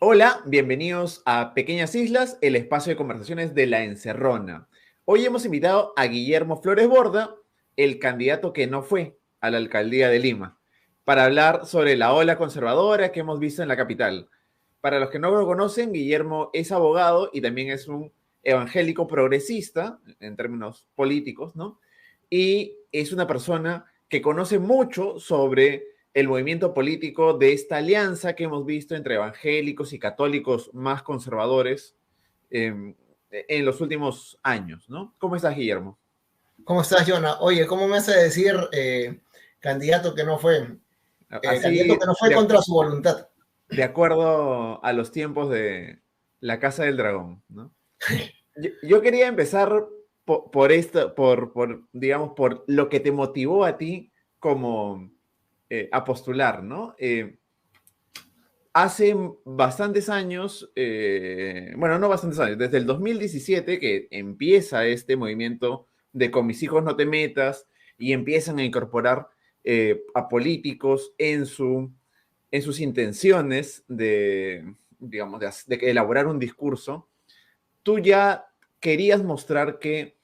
Hola, bienvenidos a Pequeñas Islas, el espacio de conversaciones de La Encerrona. Hoy hemos invitado a Guillermo Flores Borda, el candidato que no fue a la alcaldía de Lima, para hablar sobre la ola conservadora que hemos visto en la capital. Para los que no lo conocen, Guillermo es abogado y también es un evangélico progresista en términos políticos, ¿no? Y es una persona que conoce mucho sobre el movimiento político de esta alianza que hemos visto entre evangélicos y católicos más conservadores en los últimos años, ¿no? ¿Cómo estás, Guillermo? ¿Cómo estás, Jonah? Oye, ¿cómo me hace decir candidato que no fue? Candidato Así, que no fue contra su voluntad. de acuerdo a los tiempos de la Casa del Dragón, ¿no? Yo quería empezar por esto, digamos, por lo que te motivó a ti como a postular, ¿no? Hace bastantes años, bueno, no bastantes años, desde el 2017 que empieza este movimiento de con mis hijos no te metas y empiezan a incorporar a políticos en sus intenciones de, digamos, de elaborar un discurso. Tú ya querías mostrar que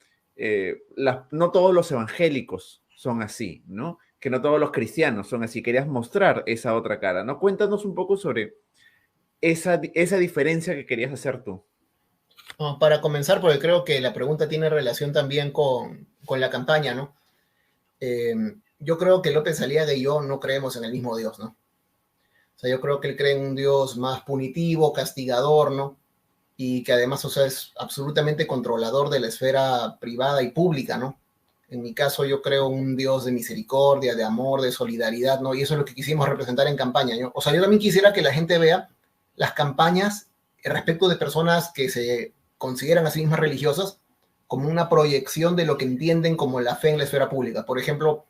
no todos los evangélicos son así, ¿no? Que no todos los cristianos son así. Querías mostrar esa otra cara, ¿no? Cuéntanos un poco sobre esa diferencia que querías hacer tú. Para comenzar, porque creo que la pregunta tiene relación también con la campaña, ¿no? Yo creo que López Aliaga y yo no creemos en el mismo Dios, ¿no? O sea, yo creo que él cree en un Dios más punitivo, castigador, ¿no? Y que además, o sea, es absolutamente controlador de la esfera privada y pública, ¿no? En mi caso, yo creo un Dios de misericordia, de amor, de solidaridad, ¿no? Y eso es lo que quisimos representar en campaña, ¿no? O sea, yo también quisiera que la gente vea las campañas respecto de personas que se consideran a sí mismas religiosas como una proyección de lo que entienden como la fe en la esfera pública. Por ejemplo,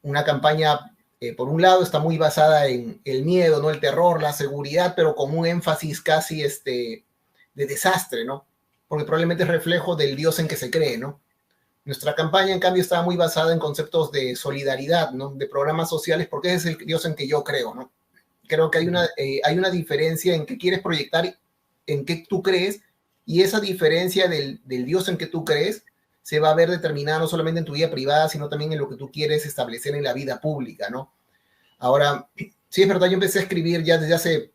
una campaña, por un lado, está muy basada en el miedo, ¿no? El terror, la seguridad, pero con un énfasis casi de desastre, ¿no? Porque probablemente es reflejo del Dios en que se cree, ¿no? Nuestra campaña, en cambio, estaba muy basada en conceptos de solidaridad, ¿no? De programas sociales, porque ese es el Dios en que yo creo, ¿no? Creo que hay una diferencia en que quieres proyectar en qué tú crees, y esa diferencia del Dios en que tú crees se va a ver determinada no solamente en tu vida privada, sino también en lo que tú quieres establecer en la vida pública, ¿no? Ahora, sí es verdad, yo empecé a escribir ya desde hace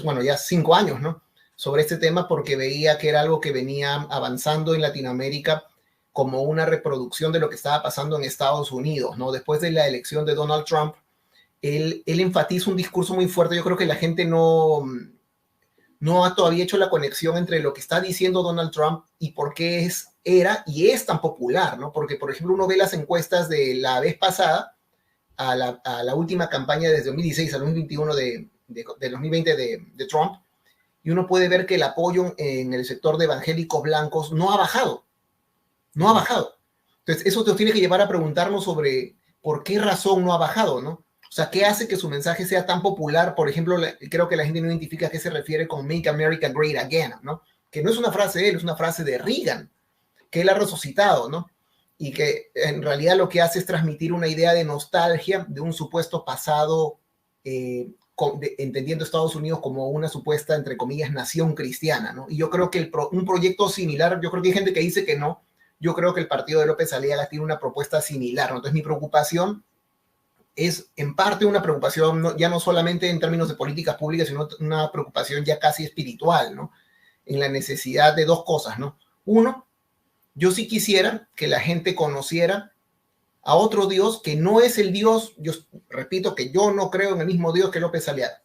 bueno, ya 5 años, ¿no? Sobre este tema porque veía que era algo que venía avanzando en Latinoamérica como una reproducción de lo que estaba pasando en Estados Unidos, ¿no? Después de la elección de Donald Trump, él enfatiza un discurso muy fuerte. Yo creo que la gente no ha todavía hecho la conexión entre lo que está diciendo Donald Trump y por qué era y es tan popular, ¿no? Porque, por ejemplo, uno ve las encuestas de la vez pasada a la última campaña desde 2016 al 2021 de 2020 de Trump, y uno puede ver que el apoyo en el sector de evangélicos blancos no ha bajado, no ha bajado. Entonces, eso te tiene que llevar a preguntarnos sobre por qué razón no ha bajado, ¿no? O sea, ¿qué hace que su mensaje sea tan popular? Por ejemplo, creo que la gente no identifica a qué se refiere con Make America Great Again, ¿no? Que no es una frase de él, es una frase de Reagan, que él ha resucitado, ¿no? Y que en realidad lo que hace es transmitir una idea de nostalgia de un supuesto pasado, entendiendo Estados Unidos como una supuesta, entre comillas, nación cristiana, ¿no? Y yo creo que un proyecto similar, yo creo que hay gente que dice que no, yo creo que el partido de López Aliaga tiene una propuesta similar, ¿no? Entonces mi preocupación es en parte una preocupación ya no solamente en términos de políticas públicas, sino una preocupación ya casi espiritual, ¿no? En la necesidad de dos cosas, ¿no? Uno, yo sí quisiera que la gente conociera a otro Dios que no es el Dios, yo repito que yo no creo en el mismo Dios que López Aliaga,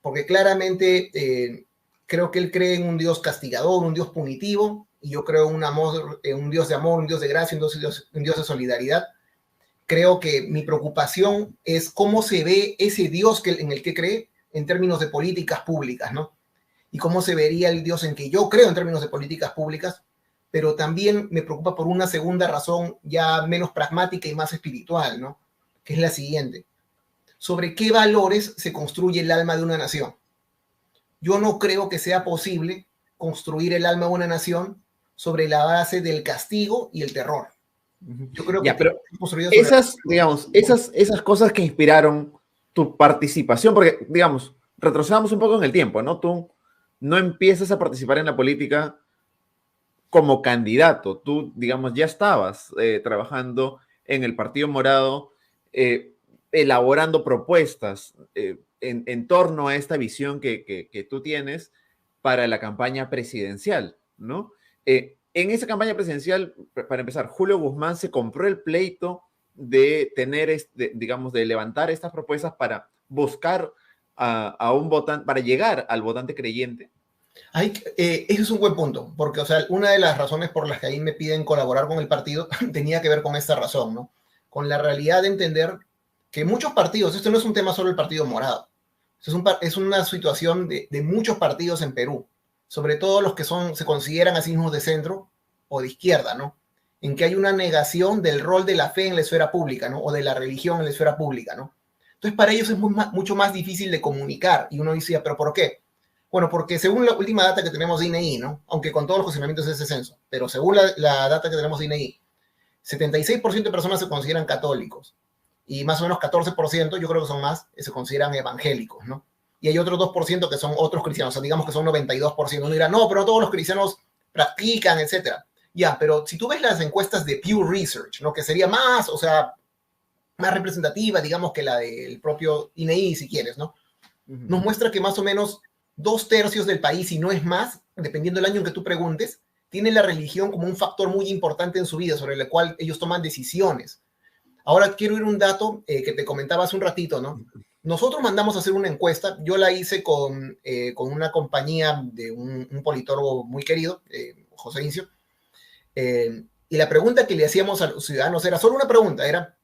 porque claramente creo que él cree en un Dios castigador, un Dios punitivo, y yo creo en un Dios de amor, un Dios de gracia, un Dios de solidaridad. Creo que mi preocupación es cómo se ve ese Dios en el que cree en términos de políticas públicas, ¿no? Y cómo se vería el Dios en que yo creo en términos de políticas públicas, pero también me preocupa por una segunda razón ya menos pragmática y más espiritual, ¿no? Que es la siguiente. ¿Sobre qué valores se construye el alma de una nación? Yo no creo que sea posible construir el alma de una nación sobre la base del castigo y el terror. Yo creo que Ya, pero construido sobre... esas, digamos, esas cosas que inspiraron tu participación, porque, digamos, retrocedamos un poco en el tiempo, ¿no? Tú no empiezas a participar en la política como candidato. Tú, digamos, ya estabas trabajando en el Partido Morado, elaborando propuestas en torno a esta visión que tú tienes para la campaña presidencial, ¿no? En esa campaña presidencial, para empezar, Julio Guzmán se compró el pleito de tener, digamos, de levantar estas propuestas para buscar a un votante, para llegar al votante creyente. Ese es un buen punto, porque, o sea, una de las razones por las que ahí me piden colaborar con el partido tenía que ver con esta razón, ¿no? Con la realidad de entender que muchos partidos, esto no es un tema solo del Partido Morado, es una situación de muchos partidos en Perú, sobre todo los que se consideran a sí mismos de centro o de izquierda, ¿no? En que hay una negación del rol de la fe en la esfera pública, ¿no? O de la religión en la esfera pública, ¿no? Entonces, para ellos es mucho más difícil de comunicar. Y uno dice, ¿pero por qué? Bueno, porque según la última data que tenemos de INEI, ¿no? Aunque con todos los cuestionamientos de ese censo, pero según la data que tenemos de INEI, 76% de personas se consideran católicos y más o menos 14%, yo creo que son más, se consideran evangélicos, ¿no? Y hay otros 2% que son otros cristianos, o sea, digamos que son 92%. Uno dirá, no, pero todos los cristianos practican, etcétera. Ya, pero si tú ves las encuestas de Pew Research, ¿no? Que sería más, o sea, más representativa, digamos, que la del propio INEI, si quieres, ¿no? Nos muestra que más o menos 2/3 del país, y no es más, dependiendo del año en que tú preguntes, tiene la religión como un factor muy importante en su vida, sobre el cual ellos toman decisiones. Ahora quiero ir a un dato que te comentaba hace un ratito, ¿no? Nosotros mandamos a hacer una encuesta, yo la hice con una compañía de un politólogo muy querido, José Incio, y la pregunta que le hacíamos a los ciudadanos era solo una pregunta, era,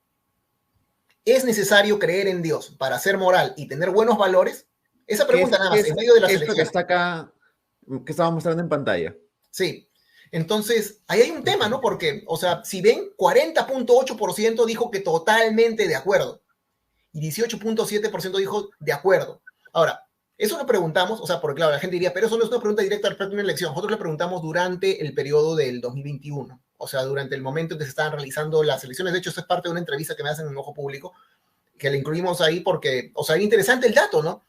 ¿es necesario creer en Dios para ser moral y tener buenos valores? Esa pregunta nada más, en medio de la selección. Que está acá, que estaba mostrando en pantalla. Sí. Entonces, ahí hay un tema, ¿no? Porque, o sea, si ven, 40.8% dijo que totalmente de acuerdo y 18.7% dijo de acuerdo. Ahora, eso lo preguntamos, o sea, porque claro, la gente diría, pero eso no es una pregunta directa respecto a una elección. Nosotros le preguntamos durante el periodo del 2021, o sea, durante el momento en que se estaban realizando las elecciones. De hecho, eso es parte de una entrevista que me hacen en Ojo Público, que le incluimos ahí porque, o sea, es interesante el dato, ¿no?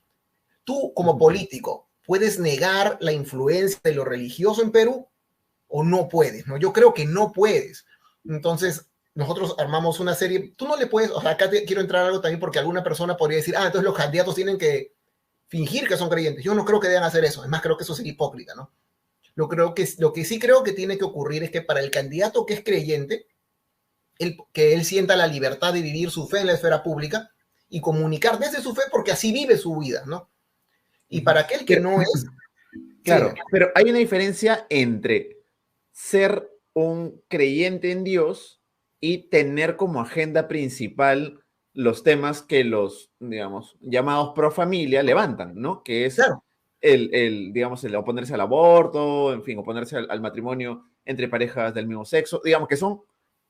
Tú, como político, ¿puedes negar la influencia de lo religioso en Perú o no puedes? ¿No? Yo creo que no puedes. Entonces, nosotros armamos una serie. Tú no le puedes, o sea, acá quiero entrar algo también porque alguna persona podría decir, entonces los candidatos tienen que fingir que son creyentes. Yo no creo que deban hacer eso. Es más, creo que eso sería hipócrita, ¿no? Lo que sí creo que tiene que ocurrir es que para el candidato que es creyente, que él sienta la libertad de vivir su fe en la esfera pública y comunicar desde su fe porque así vive su vida, ¿no? Y para aquel que no es... Claro, sí, pero hay una diferencia entre ser un creyente en Dios y tener como agenda principal los temas que los, digamos, llamados pro familia levantan, ¿no? Que es claro. digamos, el oponerse al aborto, en fin, oponerse al matrimonio entre parejas del mismo sexo, digamos que son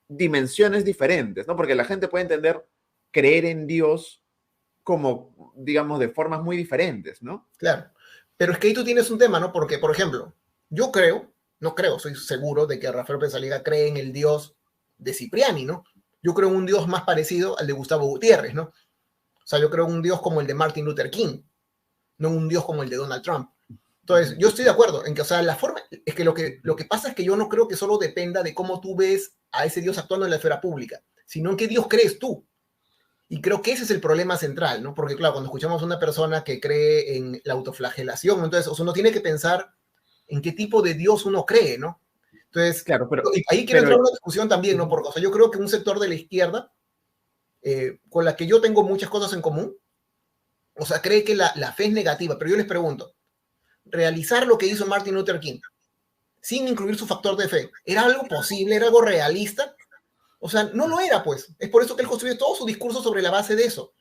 dimensiones diferentes, ¿no? Porque la gente puede entender creer en Dios como, digamos, de formas muy diferentes, ¿no? Claro. Pero es que ahí tú tienes un tema, ¿no? Porque, por ejemplo, yo soy seguro de que Rafael López Aliaga cree en el Dios de Cipriani, ¿no? Yo creo en un Dios más parecido al de Gustavo Gutiérrez, ¿no? O sea, yo creo en un Dios como el de Martin Luther King, no un Dios como el de Donald Trump. Entonces, yo estoy de acuerdo en que, o sea, la forma, es que lo que pasa es que yo no creo que solo dependa de cómo tú ves a ese Dios actuando en la esfera pública, sino en qué Dios crees tú. Y creo que ese es el problema central, ¿no? Porque, claro, cuando escuchamos a una persona que cree en la autoflagelación, entonces, o sea, uno tiene que pensar en qué tipo de Dios uno cree, ¿no? Entonces, claro, ahí quiero entrar a una discusión también, ¿no? Porque, o sea, yo creo que un sector de la izquierda, con la que yo tengo muchas cosas en común, o sea, cree que la fe es negativa, pero yo les pregunto, realizar lo que hizo Martin Luther King, sin incluir su factor de fe, ¿era algo posible? ¿Era algo realista? O sea, no lo era, pues. Es por eso que él construyó todo su discurso sobre la base de eso,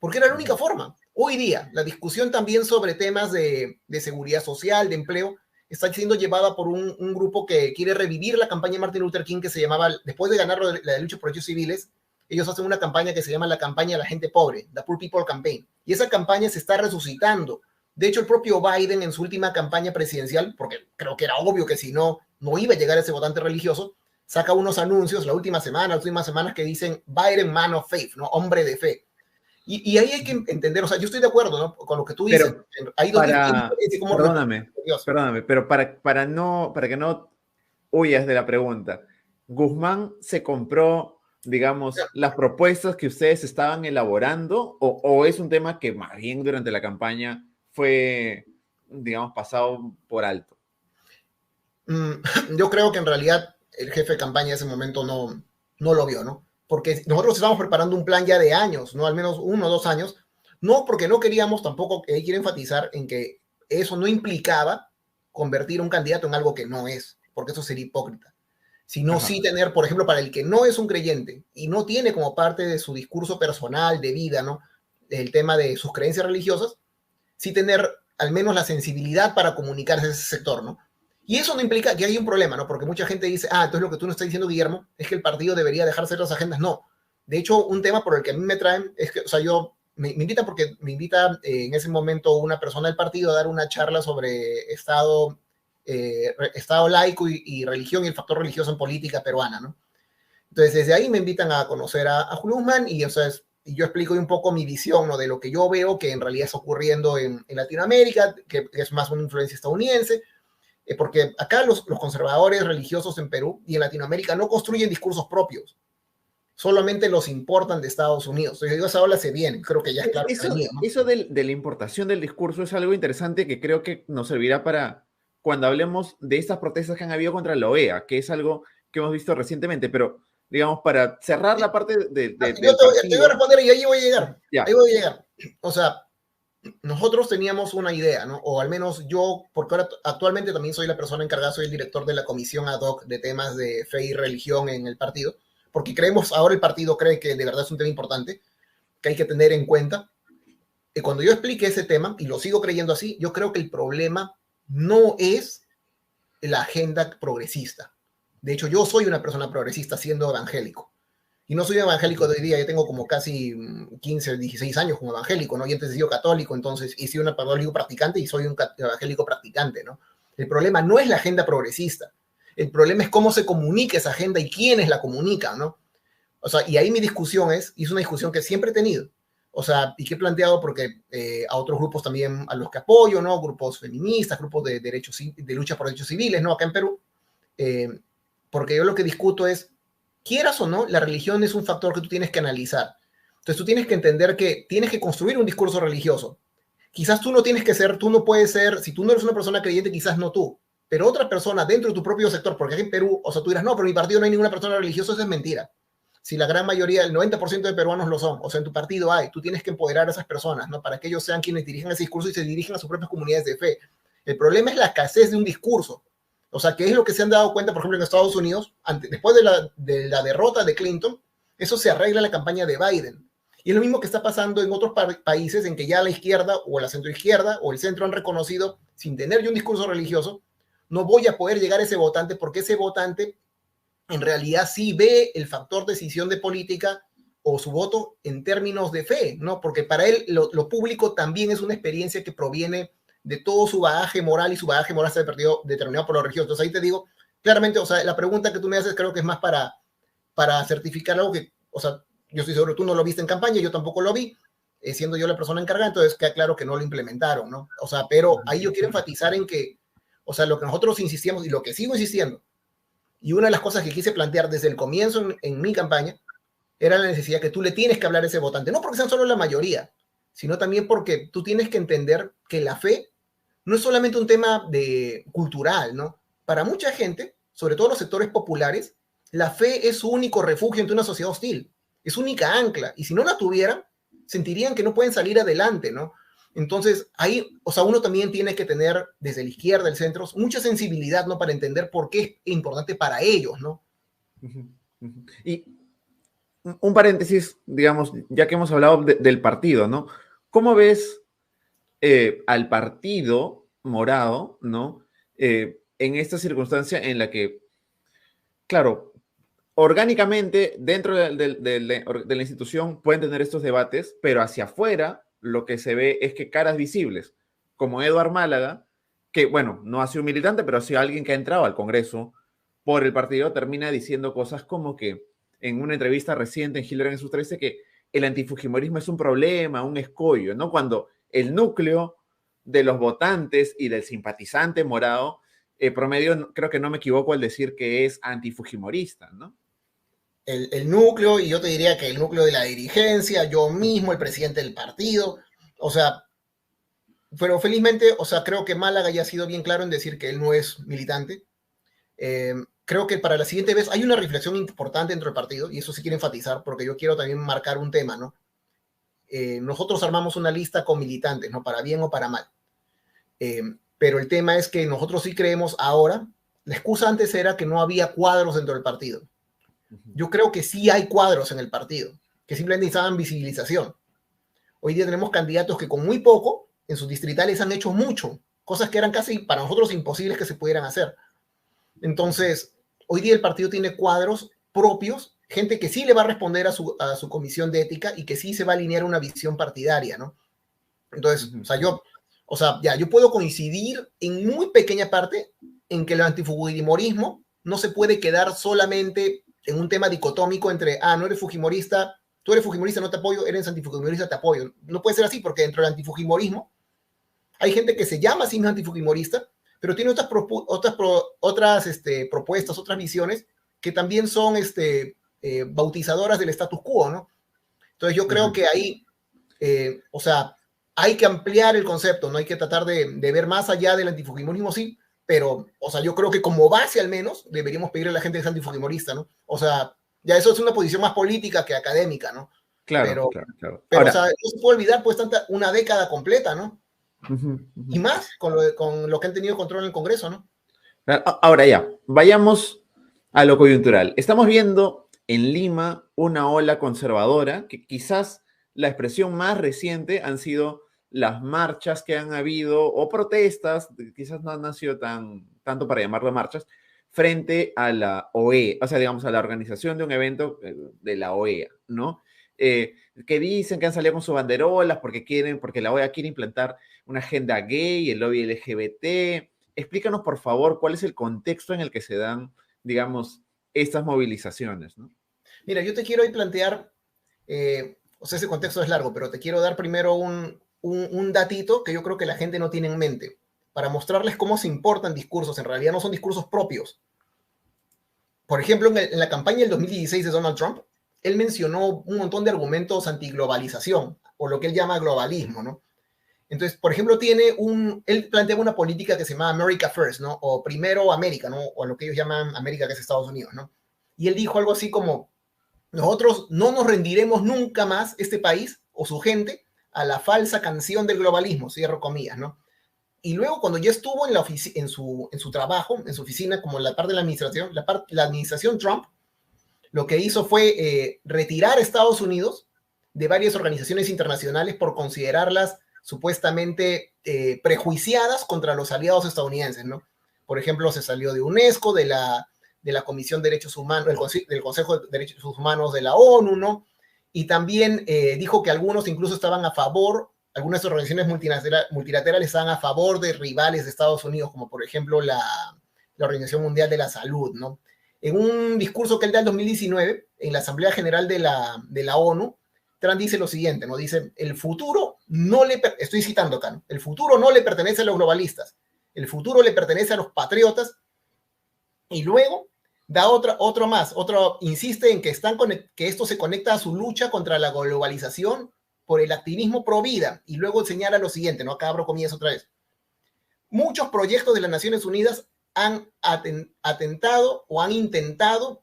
porque era la única forma. Hoy día, la discusión también sobre temas de seguridad social, de empleo, está siendo llevada por un grupo que quiere revivir la campaña de Martin Luther King, que se llamaba, después de ganar la lucha por derechos civiles, ellos hacen una campaña que se llama la campaña de la gente pobre, The Poor People Campaign, y esa campaña se está resucitando. De hecho, el propio Biden en su última campaña presidencial, porque creo que era obvio que si no, no iba a llegar a ese votante religioso, saca unos anuncios las últimas semanas que dicen Biden Man of Faith, ¿no? Hombre de fe. Y ahí hay que entender, o sea, yo estoy de acuerdo, ¿no? Con lo que tú dices. Pero Hay dos diferentes cómo perdóname, pero para que no huyas de la pregunta, ¿Guzmán se compró, digamos, las propuestas que ustedes estaban elaborando o es un tema que más bien durante la campaña fue, digamos, pasado por alto? Yo creo que en realidad el jefe de campaña en ese momento no lo vio, ¿no? Porque nosotros estábamos preparando un plan ya de años, ¿no? Al menos 1 o 2 años. No porque no queríamos tampoco, quiero enfatizar en que eso no implicaba convertir a un candidato en algo que no es, porque eso sería hipócrita. Sino Ajá. sí tener, por ejemplo, para el que no es un creyente y no tiene como parte de su discurso personal, de vida, ¿no? El tema de sus creencias religiosas, sí tener al menos la sensibilidad para comunicarse a ese sector, ¿no? Y eso no implica que haya un problema, ¿no? Porque mucha gente dice, entonces lo que tú no estás diciendo, Guillermo, es que el partido debería dejar ciertas agendas. No. De hecho, un tema por el que a mí me traen es que, o sea, me invita porque me invita en ese momento una persona del partido a dar una charla sobre Estado laico y religión y el factor religioso en política peruana, ¿no? Entonces, desde ahí me invitan a conocer a Julio Guzmán y, o sea, y yo explico un poco mi visión, ¿no? De lo que yo veo que en realidad está ocurriendo en Latinoamérica, que es más una influencia estadounidense, porque acá los conservadores religiosos en Perú y en Latinoamérica no construyen discursos propios, solamente los importan de Estados Unidos. Entonces, esa ola se viene, creo que ya es claro que venía, ¿no? Eso de la importación del discurso es algo interesante que creo que nos servirá para cuando hablemos de estas protestas que han habido contra la OEA, que es algo que hemos visto recientemente, pero digamos, para cerrar la parte del te voy a partido. responder y ahí voy a llegar. Ya. Ahí voy a llegar. O sea, nosotros teníamos una idea, ¿no? O al menos yo, porque ahora actualmente también soy la persona encargada, soy el director de la comisión ad hoc de temas de fe y religión en el partido, porque creemos, ahora el partido cree que de verdad es un tema importante, que hay que tener en cuenta. Y cuando yo explique ese tema, y lo sigo creyendo así, yo creo que el problema no es la agenda progresista. De hecho, yo soy una persona progresista siendo evangélico. Y no soy evangélico de hoy día, yo tengo como casi 15, 16 años como evangélico, ¿no? Y antes he sido católico, entonces he sido un católico practicante y soy un evangélico practicante, ¿no? El problema no es la agenda progresista, el problema es cómo se comunica esa agenda y quiénes la comunican, ¿no? O sea, y ahí mi discusión es una discusión que siempre he tenido, o sea, y que he planteado porque a otros grupos también a los que apoyo, ¿no? Grupos feministas, grupos de derechos, de lucha por derechos civiles, ¿no? Acá en Perú, porque yo lo que discuto es, quieras o no, la religión es un factor que tú tienes que analizar. Entonces tú tienes que entender que tienes que construir un discurso religioso. Quizás tú no tienes que ser, tú no puedes ser, si tú no eres una persona creyente, quizás no tú, pero otra persona dentro de tu propio sector, porque aquí en Perú, o sea, tú dirás, no, pero en mi partido no hay ninguna persona religiosa, eso es mentira. Si la gran mayoría, el 90% de peruanos lo son, o sea, en tu partido hay, tú tienes que empoderar a esas personas, ¿no? Para que ellos sean quienes dirijan ese discurso y se dirigen a sus propias comunidades de fe. El problema es la escasez de un discurso. O sea, que es lo que se han dado cuenta, por ejemplo, en Estados Unidos, después de la derrota de Clinton, eso se arregla en la campaña de Biden. Y es lo mismo que está pasando en otros países en que ya la izquierda o la centroizquierda o el centro han reconocido, sin tener yo un discurso religioso, no voy a poder llegar a ese votante porque ese votante en realidad sí ve el factor decisión de política o su voto en términos de fe, ¿no? Porque para él lo público también es una experiencia que proviene de todo su bagaje moral y su bagaje moral está determinado por los religiosos. Entonces ahí te digo, claramente, o sea, la pregunta que tú me haces creo que es más para certificar algo que, o sea, yo estoy seguro, tú no lo viste en campaña, yo tampoco lo vi, siendo yo la persona encargada, entonces queda claro que no lo implementaron, ¿no? O sea, pero ahí yo quiero enfatizar en que, o sea, lo que nosotros insistíamos y lo que sigo insistiendo, y una de las cosas que quise plantear desde el comienzo en mi campaña, era la necesidad que tú le tienes que hablar a ese votante, no porque sean solo la mayoría, sino también porque tú tienes que entender que la fe no es solamente un tema cultural, ¿no? Para mucha gente, sobre todo los sectores populares, la fe es su único refugio ante una sociedad hostil, es su única ancla, y si no la tuvieran, sentirían que no pueden salir adelante, ¿no? Entonces, ahí, o sea, uno también tiene que tener, desde la izquierda, el centro, mucha sensibilidad, ¿no? Para entender por qué es importante para ellos, ¿no? Y un paréntesis, digamos, ya que hemos hablado del partido, ¿no? ¿Cómo ves al partido morado, ¿no? En esta circunstancia en la que, claro, orgánicamente dentro de la institución pueden tener estos debates, pero hacia afuera lo que se ve es que caras visibles, como Eduard Málaga, que bueno, no ha sido un militante, pero ha sido alguien que ha entrado al Congreso por el partido, termina diciendo cosas como que en una entrevista reciente en Hildebrand en sus 13 que el antifujimorismo es un problema, un escollo, ¿no? Cuando el núcleo de los votantes y del simpatizante morado, promedio, creo que no me equivoco al decir que es antifujimorista, ¿no? El núcleo, y yo te diría que el núcleo de la dirigencia, yo mismo, el presidente del partido, o sea, pero felizmente, o sea, creo que Málaga ya ha sido bien claro en decir que él no es militante. Creo que para la siguiente vez hay una reflexión importante dentro del partido, y eso sí quiero enfatizar, porque yo quiero también marcar un tema, ¿no? Nosotros armamos una lista con militantes, ¿no? Para bien o para mal. Pero el tema es que nosotros sí creemos ahora, la excusa antes era que no había cuadros dentro del partido. Yo creo que sí hay cuadros en el partido, que simplemente necesitaban visibilización. Hoy día tenemos candidatos que con muy poco en sus distritales han hecho mucho, cosas que eran casi para nosotros imposibles que se pudieran hacer. Entonces, hoy día el partido tiene cuadros propios, gente que sí le va a responder a su comisión de ética y que sí se va a alinear una visión partidaria, ¿no? Entonces, yo puedo coincidir en muy pequeña parte en que el antifujimorismo no se puede quedar solamente en un tema dicotómico entre, no eres fujimorista, tú eres fujimorista, no te apoyo, eres antifujimorista, te apoyo. No puede ser así, porque dentro del antifujimorismo hay gente que se llama así antifujimorista, pero tiene otras propuestas, otras visiones que también son bautizadoras del status quo, ¿no? Entonces yo creo que ahí, hay que ampliar el concepto, no hay que tratar de ver más allá del antifujimorismo, sí, pero, yo creo que como base al menos deberíamos pedirle a la gente que es antifujimorista, ¿no? Ya eso es una posición más política que académica, ¿no? Claro. Pero ahora, no se puede olvidar, pues, una década completa, ¿no? Y más con lo que han tenido control en el Congreso, ¿no? Ahora ya, vayamos a lo coyuntural. Estamos viendo en Lima una ola conservadora, que quizás la expresión más reciente han sido las marchas que han habido, o protestas, quizás no han sido tanto para llamarlo marchas, frente a la OEA, o sea, digamos, a la organización de un evento de la OEA, ¿no? Que dicen que han salido con sus banderolas porque la OEA quiere implantar una agenda gay, el lobby LGBT. Explícanos, por favor, cuál es el contexto en el que se dan, digamos, estas movilizaciones, ¿no? Mira, yo te quiero ahí plantear, ese contexto es largo, pero te quiero dar primero un datito que yo creo que la gente no tiene en mente, para mostrarles cómo se importan discursos. En realidad no son discursos propios. Por ejemplo, en la campaña del 2016 de Donald Trump, él mencionó un montón de argumentos antiglobalización, o lo que él llama globalismo, ¿no? Entonces, por ejemplo, él plantea una política que se llama America First, ¿no? O primero América, ¿no? O lo que ellos llaman América, que es Estados Unidos, ¿no? Y él dijo algo así como, nosotros no nos rendiremos nunca más, este país o su gente, a la falsa canción del globalismo, cierro comillas, ¿no? Y luego, cuando ya estuvo en su trabajo, en su oficina, como la parte de la administración, la administración Trump, lo que hizo fue retirar a Estados Unidos de varias organizaciones internacionales por considerarlas supuestamente prejuiciadas contra los aliados estadounidenses, ¿no? Por ejemplo, se salió de UNESCO, de la Comisión de Derechos Humanos, del Consejo de Derechos Humanos de la ONU, ¿no? Y también dijo que algunos incluso estaban a favor, algunas organizaciones multilaterales estaban a favor de rivales de Estados Unidos, como por ejemplo la Organización Mundial de la Salud, ¿no? En un discurso que él da en 2019, en la Asamblea General de la ONU, Trump dice lo siguiente, ¿no? Dice, el futuro estoy citando acá, ¿no? El futuro no le pertenece a los globalistas, el futuro le pertenece a los patriotas, y luego da insiste en que esto se conecta a su lucha contra la globalización por el activismo pro vida, y luego señala lo siguiente, ¿no? Acá abro comillas otra vez. Muchos proyectos de las Naciones Unidas han atentado o han intentado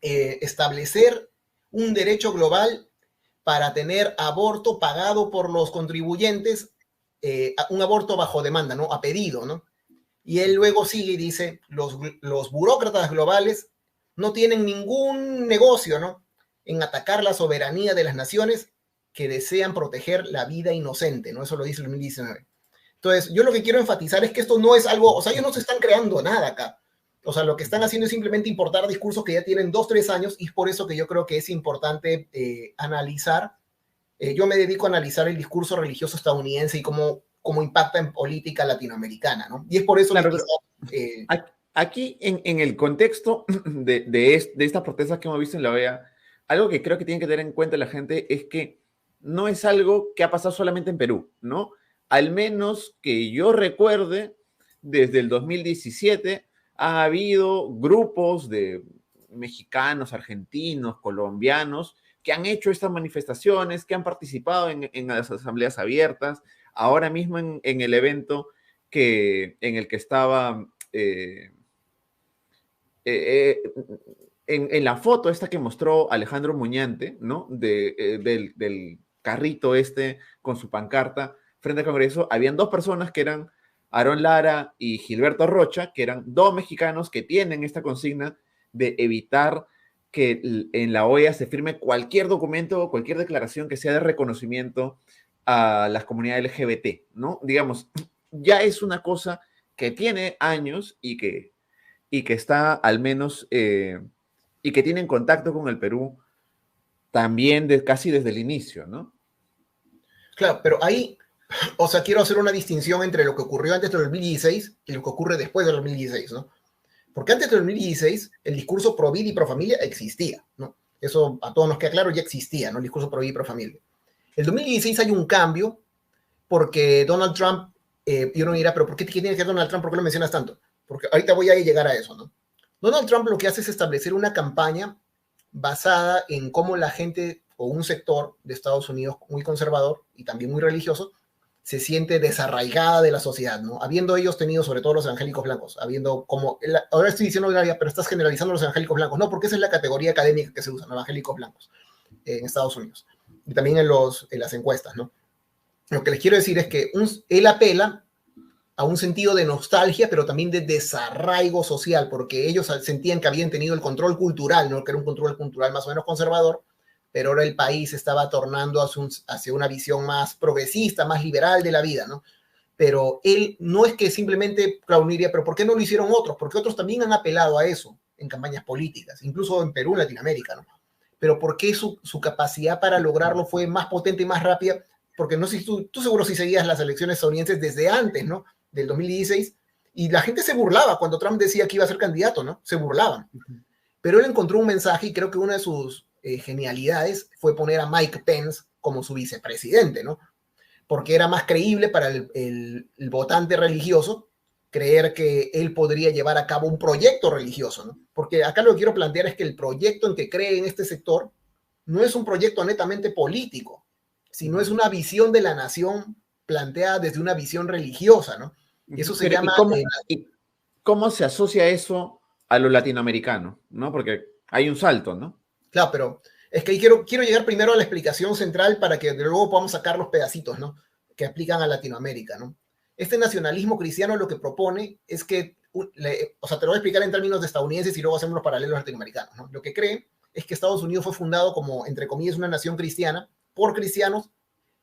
establecer un derecho global para tener aborto pagado por los contribuyentes, un aborto bajo demanda, ¿no? A pedido, ¿no? Y él luego sigue y dice, los burócratas globales no tienen ningún negocio, ¿no? En atacar la soberanía de las naciones que desean proteger la vida inocente, ¿no? Eso lo dice el 2019. Entonces, yo lo que quiero enfatizar es que esto no es algo, ellos no se están creando nada acá. Lo que están haciendo es simplemente importar discursos que ya tienen 2-3 años, y es por eso que yo creo que es importante analizar. Yo me dedico a analizar el discurso religioso estadounidense y cómo impacta en política latinoamericana, ¿no? Y es por eso claro, que aquí, en el contexto de estas protestas que hemos visto en la OEA, algo que creo que tiene que tener en cuenta la gente es que no es algo que ha pasado solamente en Perú, ¿no? Al menos que yo recuerde, desde el 2017 ha habido grupos de mexicanos, argentinos, colombianos, que han hecho estas manifestaciones, que han participado en las asambleas abiertas. Ahora mismo en el evento en el que estaba eh, en la foto esta que mostró Alejandro Muñante, ¿no? Del carrito este con su pancarta frente al Congreso, habían dos personas que eran Aarón Lara y Gilberto Rocha, que eran dos mexicanos que tienen esta consigna de evitar que en la OEA se firme cualquier documento o cualquier declaración que sea de reconocimiento a las comunidades LGBT, ¿no? Digamos, ya es una cosa que tiene años y que está al menos, y que tienen contacto con el Perú también casi desde el inicio, ¿no? Claro, pero ahí, o sea, quiero hacer una distinción entre lo que ocurrió antes del 2016 y lo que ocurre después del 2016, ¿no? Porque antes del 2016 el discurso pro vida y pro familia existía, ¿no? Eso a todos nos queda claro, ya existía, ¿no? El discurso pro vida y pro familia. El 2016 hay un cambio porque Donald Trump, yo no dirá, pero ¿por qué tiene que ver Donald Trump? ¿Por qué lo mencionas tanto? Porque ahorita voy a llegar a eso, ¿no? Donald Trump lo que hace es establecer una campaña basada en cómo la gente o un sector de Estados Unidos muy conservador y también muy religioso se siente desarraigada de la sociedad, ¿no? Habiendo ellos tenido, sobre todo los evangélicos blancos, habiendo como, ahora estoy diciendo, pero estás generalizando los evangélicos blancos, no, porque esa es la categoría académica que se usa, ¿no? Evangélicos blancos en Estados Unidos y también en las encuestas, ¿no? Lo que les quiero decir es que él apela a un sentido de nostalgia, pero también de desarraigo social, porque ellos sentían que habían tenido el control cultural, ¿no? Que era un control cultural más o menos conservador, pero ahora el país estaba tornando hacia una visión más progresista, más liberal de la vida, ¿no? Pero él no es que simplemente, claro, uno diría, pero ¿por qué no lo hicieron otros? Porque otros también han apelado a eso en campañas políticas, incluso en Perú, en Latinoamérica, ¿no? Pero ¿por qué su capacidad para lograrlo fue más potente y más rápida? Porque no sé si tú seguro si seguías las elecciones estadounidenses desde antes, ¿no? Del 2016, y la gente se burlaba cuando Trump decía que iba a ser candidato, ¿no? Se burlaban. Pero él encontró un mensaje y creo que una de sus genialidades fue poner a Mike Pence como su vicepresidente, ¿no? Porque era más creíble para el votante religioso creer que él podría llevar a cabo un proyecto religioso, ¿no? Porque acá lo que quiero plantear es que el proyecto en que cree en este sector no es un proyecto netamente político, sino es una visión de la nación planteada desde una visión religiosa, ¿no? Y eso se Pero, llama... ¿y cómo se asocia eso a lo latinoamericano? ¿No? Porque hay un salto, ¿no? Claro, pero es que quiero llegar primero a la explicación central para que luego podamos sacar los pedacitos, ¿no? Que aplican a Latinoamérica, ¿no? Este nacionalismo cristiano lo que propone es que, o sea, te lo voy a explicar en términos de estadounidenses y luego hacemos los paralelos latinoamericanos, ¿no? Lo que cree es que Estados Unidos fue fundado como, entre comillas, una nación cristiana por cristianos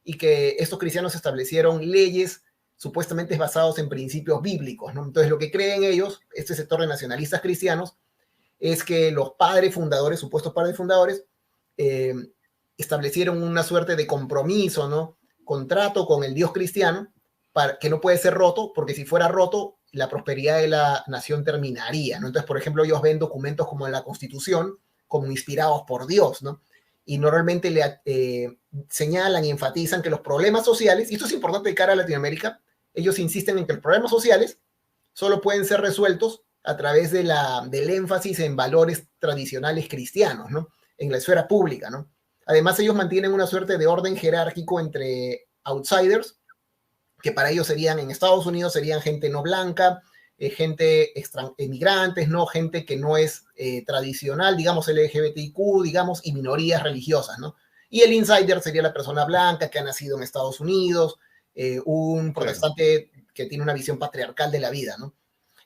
y que estos cristianos establecieron leyes supuestamente basados en principios bíblicos, ¿no? Entonces, lo que creen ellos, este sector de nacionalistas cristianos, es que los padres fundadores, supuestos padres fundadores, establecieron una suerte de compromiso, ¿no? Contrato con el Dios cristiano, que no puede ser roto, porque si fuera roto, la prosperidad de la nación terminaría, ¿no? Entonces, por ejemplo, ellos ven documentos como la Constitución como inspirados por Dios, ¿no? Y normalmente señalan y enfatizan que los problemas sociales, y esto es importante de cara a Latinoamérica, ellos insisten en que los problemas sociales solo pueden ser resueltos a través del énfasis en valores tradicionales cristianos, ¿no? En la esfera pública, ¿no? Además, ellos mantienen una suerte de orden jerárquico entre outsiders, que para ellos serían, en Estados Unidos, serían gente no blanca, gente emigrantes, ¿no? Gente que no es tradicional, digamos LGBTIQ, digamos, y minorías religiosas, ¿no? Y el insider sería la persona blanca que ha nacido en Estados Unidos, un protestante que tiene una visión patriarcal de la vida, ¿no?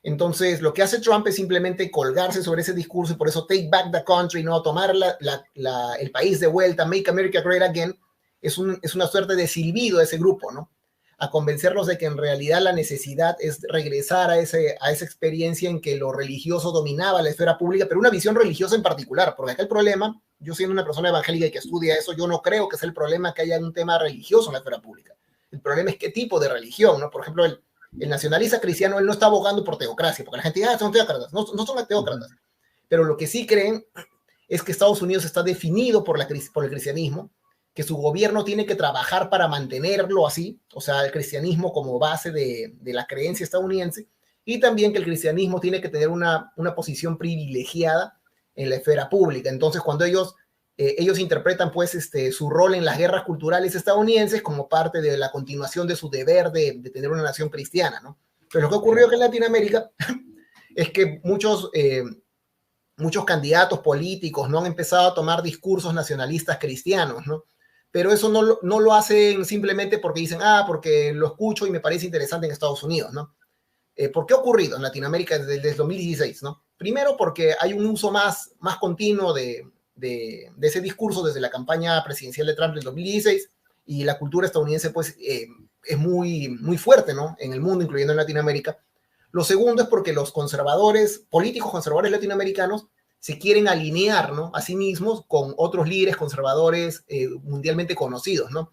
Entonces, lo que hace Trump es simplemente colgarse sobre ese discurso y por eso take back the country, ¿no? Tomar el país de vuelta, make America great again, es una suerte de silbido a ese grupo, ¿no? A convencerlos de que en realidad la necesidad es regresar a esa experiencia en que lo religioso dominaba la esfera pública, pero una visión religiosa en particular, porque acá el problema, yo siendo una persona evangélica y que estudia eso, yo no creo que sea el problema que haya un tema religioso en la esfera pública. El problema es qué tipo de religión, ¿no? Por ejemplo, el nacionalista cristiano, él no está abogando por teocracia, porque la gente dice, son teócratas, no son teócratas, pero lo que sí creen es que Estados Unidos está definido por el cristianismo, que su gobierno tiene que trabajar para mantenerlo así, o sea, el cristianismo como base de la creencia estadounidense, y también que el cristianismo tiene que tener una posición privilegiada en la esfera pública. Entonces, cuando ellos interpretan pues su rol en las guerras culturales estadounidenses como parte de la continuación de su deber de tener una nación cristiana, ¿no? Pero lo que ocurrió acá en Latinoamérica es que muchos candidatos políticos no han empezado a tomar discursos nacionalistas cristianos, ¿no? Pero eso no lo hacen simplemente porque dicen, porque lo escucho y me parece interesante en Estados Unidos, ¿no? ¿Por qué ha ocurrido en Latinoamérica desde 2016, ¿no? Primero porque hay un uso más continuo de ese discurso desde la campaña presidencial de Trump del 2016, y la cultura estadounidense pues es muy, muy fuerte, ¿no? En el mundo, incluyendo en Latinoamérica. Lo segundo es porque los políticos conservadores latinoamericanos se quieren alinear, ¿no?, a sí mismos con otros líderes conservadores mundialmente conocidos, ¿no?,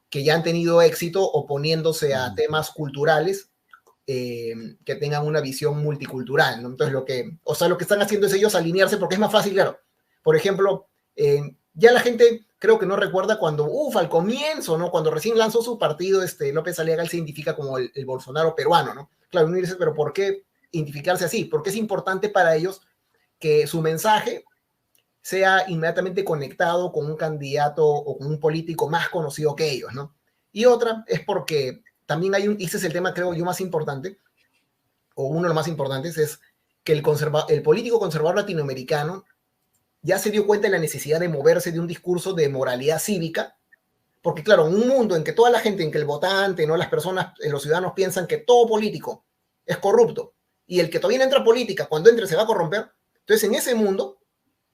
que ya han tenido éxito oponiéndose a temas culturales que tengan una visión multicultural, ¿no? Entonces lo que están haciendo es ellos alinearse porque es más fácil, claro. Por ejemplo, ya la gente creo que no recuerda cuando, al comienzo, ¿no?, cuando recién lanzó su partido, López Aliaga, él se identifica como el Bolsonaro peruano, ¿no? Claro, uno dice, pero ¿por qué identificarse así? Porque es importante para ellos que su mensaje sea inmediatamente conectado con un candidato o con un político más conocido que ellos, ¿no? Y otra es porque también ese es el tema, creo yo, más importante, o uno de los más importantes, es que el político conservador latinoamericano ya se dio cuenta de la necesidad de moverse de un discurso de moralidad cívica, porque claro, en un mundo en que toda la gente, en que el votante, ¿no?, las personas, los ciudadanos piensan que todo político es corrupto, y el que todavía no entra a política, cuando entre se va a corromper, entonces en ese mundo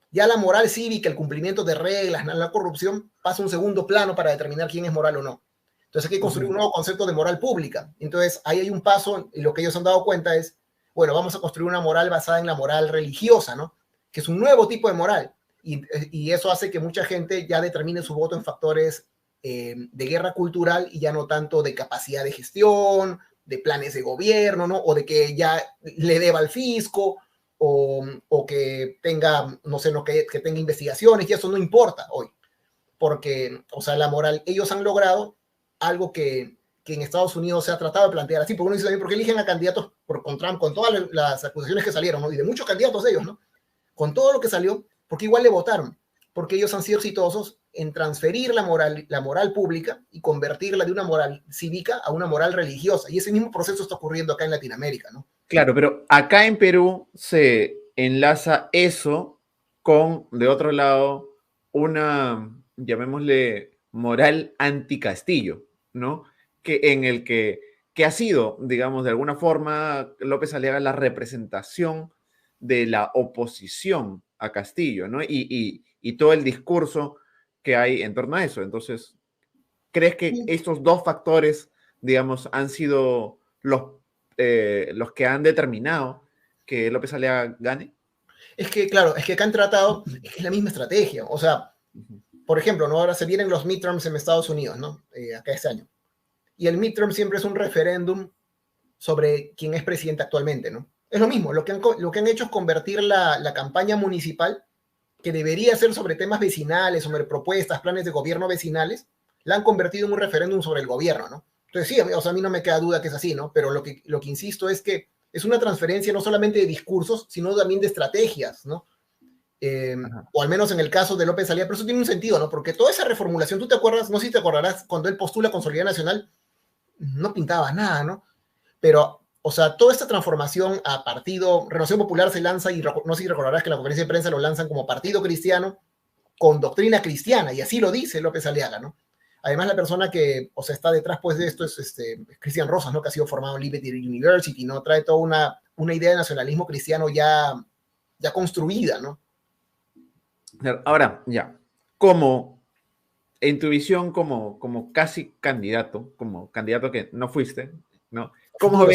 ya la moral cívica, el cumplimiento de reglas, la corrupción, pasa a un segundo plano para determinar quién es moral o no. Entonces hay que construir un nuevo concepto de moral pública. Entonces ahí hay un paso, y lo que ellos han dado cuenta es, bueno, vamos a construir una moral basada en la moral religiosa, ¿no?, que es un nuevo tipo de moral, y eso hace que mucha gente ya determine su voto en factores de guerra cultural y ya no tanto de capacidad de gestión, de planes de gobierno, ¿no?, o de que ya le deba al fisco, o que tenga, no sé, no, que tenga investigaciones, y eso no importa hoy, porque, o sea, la moral, ellos han logrado algo que en Estados Unidos se ha tratado de plantear así, porque uno dice también, ¿por qué eligen a candidatos con Trump, con todas las acusaciones que salieron, ¿no?, y de muchos candidatos de ellos, ¿no?, con todo lo que salió, porque igual le votaron, porque ellos han sido exitosos en transferir la moral pública y convertirla de una moral cívica a una moral religiosa, y ese mismo proceso está ocurriendo acá en Latinoamérica, ¿no? Claro, pero acá en Perú se enlaza eso con, de otro lado, una, llamémosle, moral anti-Castillo, ¿no? En el que ha sido, digamos, de alguna forma, López Aliaga la representación de la oposición a Castillo, ¿no? Y todo el discurso que hay en torno a eso. Entonces, ¿crees que estos dos factores, digamos, han sido los que han determinado que López Aliaga gane? Es que, claro, es que acá han tratado, es que es la misma estrategia. O sea, por ejemplo, ¿no?, ahora se vienen los midterms en Estados Unidos, ¿no?, acá este año. Y el midterm siempre es un referéndum sobre quién es presidente actualmente, ¿no? Es lo mismo, lo que han hecho es convertir la campaña municipal, que debería ser sobre temas vecinales, sobre propuestas, planes de gobierno vecinales, la han convertido en un referéndum sobre el gobierno, ¿no? Entonces sí, o sea, a mí no me queda duda que es así, ¿no? Pero lo que insisto es que es una transferencia no solamente de discursos, sino también de estrategias, ¿no? O al menos en el caso de López Aliaga, pero eso tiene un sentido, ¿no? Porque toda esa reformulación, tú te acuerdas, no sé si te acordarás, cuando él postula con Solidaridad Nacional, no pintaba nada, ¿no? Pero, o sea, toda esta transformación a partido, Renovación Popular se lanza, y no sé si recordarás que en la conferencia de prensa lo lanzan como partido cristiano con doctrina cristiana, y así lo dice López Aliaga, ¿no? Además, la persona que, o sea, está detrás pues de esto es Cristian Rosas, ¿no?, que ha sido formado en Liberty University, ¿no? Trae toda una idea de nacionalismo cristiano ya construida, ¿no? Ahora, ya, como en tu visión como casi candidato, como candidato que no fuiste, ¿no? ¿Cómo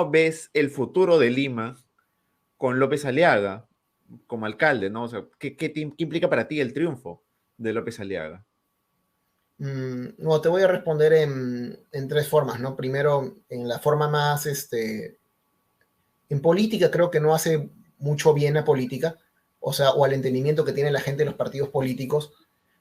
ves el futuro de Lima con López Aliaga como alcalde, ¿no? O sea, ¿qué implica para ti el triunfo de López Aliaga? No, te voy a responder en tres formas, ¿no? Primero, en la forma más, en política creo que no hace mucho bien a política, o sea, o al entendimiento que tiene la gente de los partidos políticos,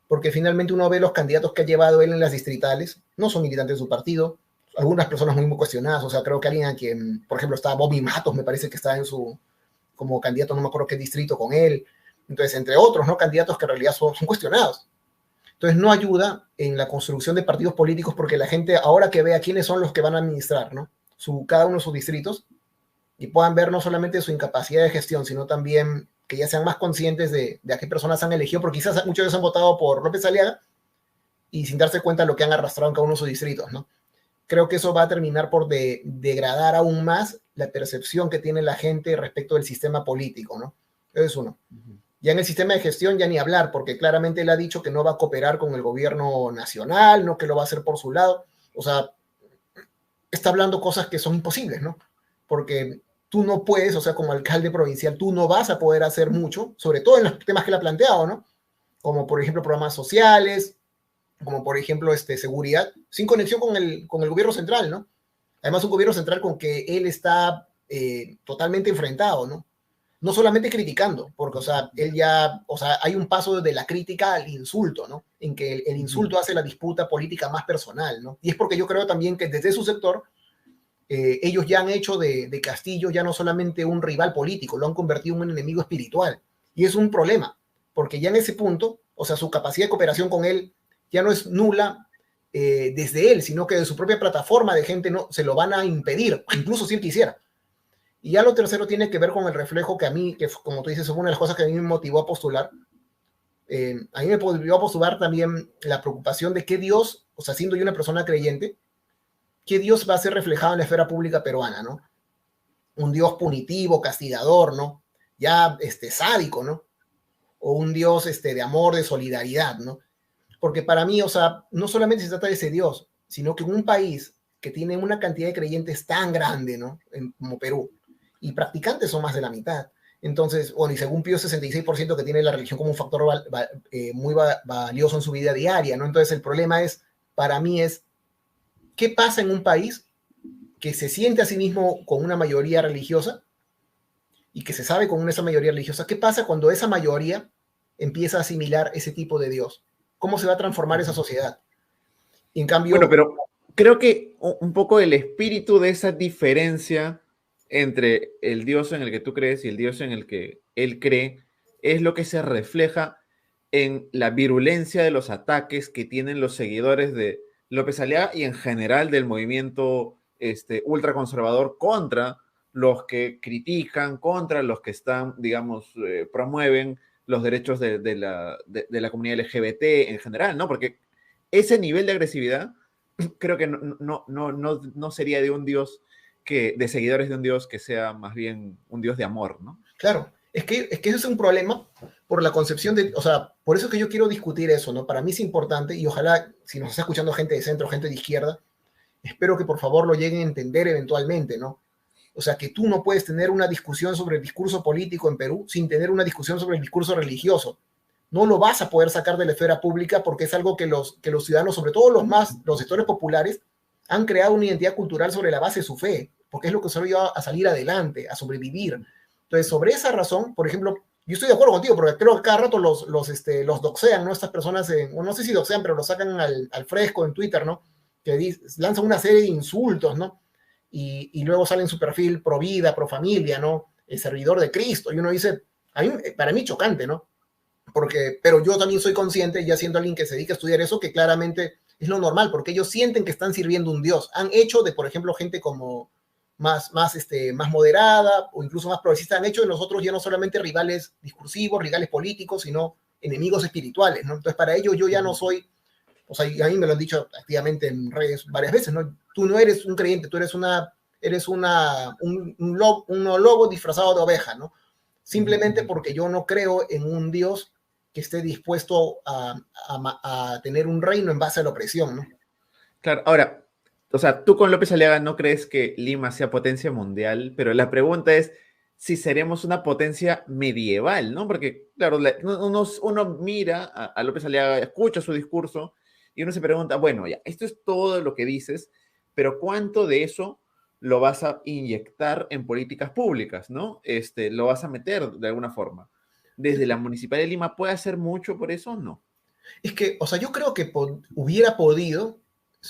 porque finalmente uno ve los candidatos que ha llevado él en las distritales, no son militantes de su partido, algunas personas muy cuestionadas, o sea, creo que alguien a quien, por ejemplo, está Bobby Matos, me parece que está en su, como candidato, no me acuerdo qué distrito con él, entonces, entre otros, ¿no? Candidatos que en realidad son cuestionados. Entonces, no ayuda en la construcción de partidos políticos porque la gente, ahora que vea quiénes son los que van a administrar, ¿no? Cada uno de sus distritos, y puedan ver no solamente su incapacidad de gestión, sino también que ya sean más conscientes de a qué personas han elegido, porque quizás muchos de ellos han votado por López Aliaga y sin darse cuenta de lo que han arrastrado en cada uno de sus distritos, ¿no? Creo que eso va a terminar por degradar aún más la percepción que tiene la gente respecto del sistema político, ¿no? Eso es uno. Ya en el sistema de gestión ya ni hablar, porque claramente él ha dicho que no va a cooperar con el gobierno nacional, no que lo va a hacer por su lado. O sea, está hablando cosas que son imposibles, ¿no? Porque tú no puedes, o sea, como alcalde provincial, tú no vas a poder hacer mucho, sobre todo en los temas que él ha planteado, ¿no? Como por ejemplo programas sociales, como por ejemplo seguridad, sin conexión con el gobierno central, ¿no? Además, un gobierno central con que él está totalmente enfrentado, ¿no? No solamente criticando, porque, o sea, él ya, o sea, hay un paso de la crítica al insulto, ¿no? En que el insulto hace la disputa política más personal, ¿no? Y es porque yo creo también que desde su sector, ellos ya han hecho de Castillo ya no solamente un rival político, lo han convertido en un enemigo espiritual. Y es un problema, porque ya en ese punto, o sea, su capacidad de cooperación con él ya no es nula desde él, sino que de su propia plataforma de gente no, se lo van a impedir, incluso si él quisiera. Y ya lo tercero tiene que ver con el reflejo que a mí, que como tú dices, es una de las cosas que a mí me motivó a postular. A mí me motivó a postular también la preocupación de que Dios, o sea, siendo yo una persona creyente, que Dios va a ser reflejado en la esfera pública peruana, ¿no? Un Dios punitivo, castigador, ¿no? Ya sádico, ¿no? O un Dios de amor, de solidaridad, ¿no? Porque para mí, o sea, no solamente se trata de ese Dios, sino que en un país que tiene una cantidad de creyentes tan grande, ¿no? Como Perú, y practicantes son más de la mitad. Entonces, bueno, y según Pío, 66% que tiene la religión como un factor muy valioso en su vida diaria, ¿no? Entonces, el problema es, para mí es, ¿qué pasa en un país que se siente a sí mismo con una mayoría religiosa y que se sabe con esa mayoría religiosa? ¿Qué pasa cuando esa mayoría empieza a asimilar ese tipo de Dios? ¿Cómo se va a transformar esa sociedad? Y en Bueno, cambio, pero creo que un poco el espíritu de esa diferencia entre el Dios en el que tú crees y el Dios en el que él cree es lo que se refleja en la virulencia de los ataques que tienen los seguidores de López Aliaga y en general del movimiento ultraconservador contra los que critican, contra los que están, digamos, promueven los derechos de la comunidad LGBT en general, ¿no? Porque ese nivel de agresividad creo que no sería de un Dios de seguidores de un Dios que sea más bien un Dios de amor, ¿no? claro, es que eso es un problema por la concepción de, o sea, por eso es que yo quiero discutir eso, ¿no? Para mí es importante y ojalá, si nos está escuchando gente de centro, gente de izquierda, espero que por favor lo lleguen a entender eventualmente, ¿no? O sea, que tú no puedes tener una discusión sobre el discurso político en Perú sin tener una discusión sobre el discurso religioso. No lo vas a poder sacar de la esfera pública porque es algo que los ciudadanos, sobre todo los sectores populares, han creado una identidad cultural sobre la base de su fe, porque es lo que se lo a salir adelante, a sobrevivir. Entonces, sobre esa razón, por ejemplo, yo estoy de acuerdo contigo, porque creo que cada rato los doxean, ¿no? Estas personas, no sé si doxean, pero lo sacan al fresco en Twitter, ¿no? Que lanzan una serie de insultos, ¿no? Y luego sale en su perfil pro vida, pro familia, ¿no? El servidor de Cristo. Y uno dice, para mí chocante, ¿no? Pero yo también soy consciente, ya siendo alguien que se dedica a estudiar eso, que claramente es lo normal, porque ellos sienten que están sirviendo un Dios. Han hecho de, por ejemplo, gente como más moderada o incluso más progresista, han hecho de nosotros ya no solamente rivales discursivos, rivales políticos, sino enemigos espirituales, ¿no? Entonces, para ellos yo ya no soy, o sea, a mí me lo han dicho activamente en redes varias veces, ¿no? Tú no eres un creyente, tú eres un lobo disfrazado de oveja, ¿no? Simplemente porque yo no creo en un Dios que esté dispuesto a tener un reino en base a la opresión, ¿no? Claro, ahora, o sea, tú con López Aliaga no crees que Lima sea potencia mundial, pero la pregunta es si seremos una potencia medieval, ¿no? Porque, claro, uno mira a López Aliaga, escucha su discurso y uno se pregunta, bueno, ya, esto es todo lo que dices, pero ¿cuánto de eso lo vas a inyectar en políticas públicas, ¿no? Lo vas a meter de alguna forma. Desde la Municipalidad de Lima, ¿puede hacer mucho por eso? No. Es que, o sea, yo creo que hubiera podido,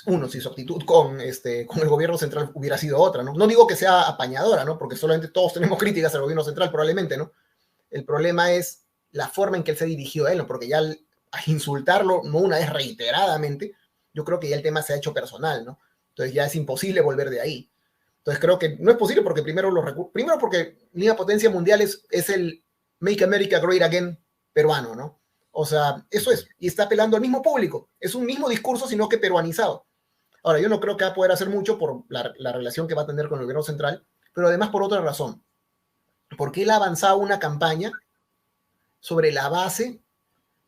uno, si su actitud con el gobierno central hubiera sido otra, ¿no? No digo que sea apañadora, ¿no? Porque solamente todos tenemos críticas al gobierno central, probablemente, ¿no? El problema es la forma en que él se dirigió a él, ¿no? Porque ya al insultarlo, no una vez reiteradamente, yo creo que ya el tema se ha hecho personal, ¿no? Entonces ya es imposible volver de ahí. Entonces creo que no es posible porque primero porque Lima Potencia Mundial es el Make America Great Again peruano, ¿no? O sea, eso es, y está apelando al mismo público. Es un mismo discurso, sino que peruanizado. Ahora, yo no creo que va a poder hacer mucho por la relación que va a tener con el gobierno central, pero además por otra razón. Porque él ha avanzado una campaña sobre la base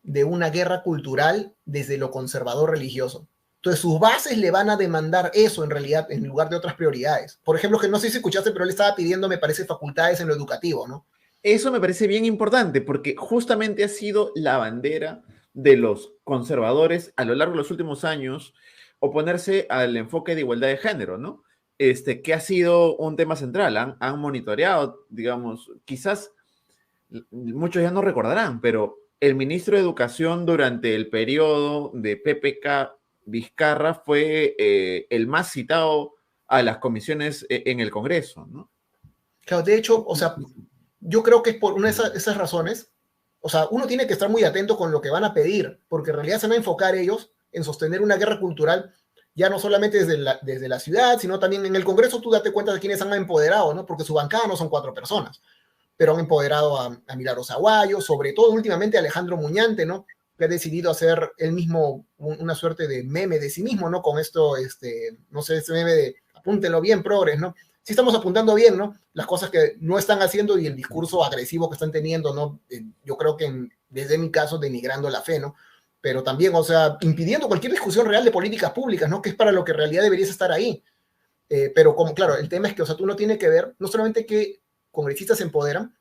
de una guerra cultural desde lo conservador religioso. Entonces sus bases le van a demandar eso en realidad en lugar de otras prioridades. Por ejemplo, que no sé si escuchaste, pero él estaba pidiendo, me parece, facultades en lo educativo, ¿no? Eso me parece bien importante porque justamente ha sido la bandera de los conservadores a lo largo de los últimos años oponerse al enfoque de igualdad de género, ¿no? Que ha sido un tema central. Han monitoreado, digamos, quizás muchos ya no recordarán, pero el ministro de Educación durante el periodo de PPK Vizcarra fue el más citado a las comisiones en el Congreso, ¿no? Claro, de hecho, o sea, yo creo que es por una de esas razones, o sea, uno tiene que estar muy atento con lo que van a pedir, porque en realidad se van a enfocar ellos en sostener una guerra cultural, ya no solamente desde la ciudad, sino también en el Congreso. Tú date cuenta de quiénes han empoderado, ¿no? Porque su bancada no son 4 personas, pero han empoderado a Milagros Aguayo, sobre todo últimamente a Alejandro Muñante, ¿no? Que ha decidido hacer él mismo una suerte de meme de sí mismo, ¿no? Con esto, no sé, ese meme de apúntenlo bien, progres, ¿no? Sí estamos apuntando bien, ¿no? Las cosas que no están haciendo y el discurso agresivo que están teniendo, ¿no? Yo creo que desde mi caso denigrando la fe, ¿no? Pero también, o sea, impidiendo cualquier discusión real de políticas públicas, ¿no? Que es para lo que en realidad deberías estar ahí. Pero como, claro, el tema es que, o sea, tú no tienes que ver, no solamente que congresistas se empoderan,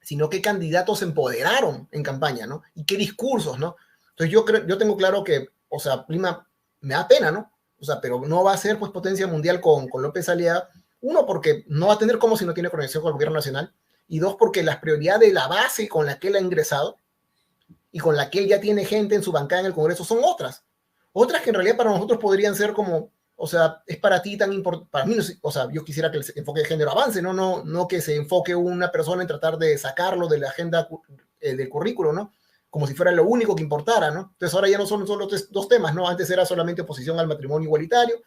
sino qué candidatos se empoderaron en campaña, ¿no? Y qué discursos, ¿no? Entonces yo tengo claro que, o sea, Lima me da pena, ¿no? O sea, pero no va a ser pues potencia mundial con López Aliaga. Uno, porque no va a tener como si no tiene conexión con el gobierno nacional. Y dos, porque las prioridades de la base con la que él ha ingresado y con la que él ya tiene gente en su bancada en el Congreso son otras. Otras que en realidad para nosotros podrían ser como, o sea, es para ti tan importante, para mí, no, o sea, yo quisiera que el enfoque de género avance, ¿no? No que se enfoque una persona en tratar de sacarlo de la agenda del currículo, ¿no? Como si fuera lo único que importara, ¿no? Entonces ahora ya no son solo dos temas, ¿no? Antes era solamente oposición al matrimonio igualitario,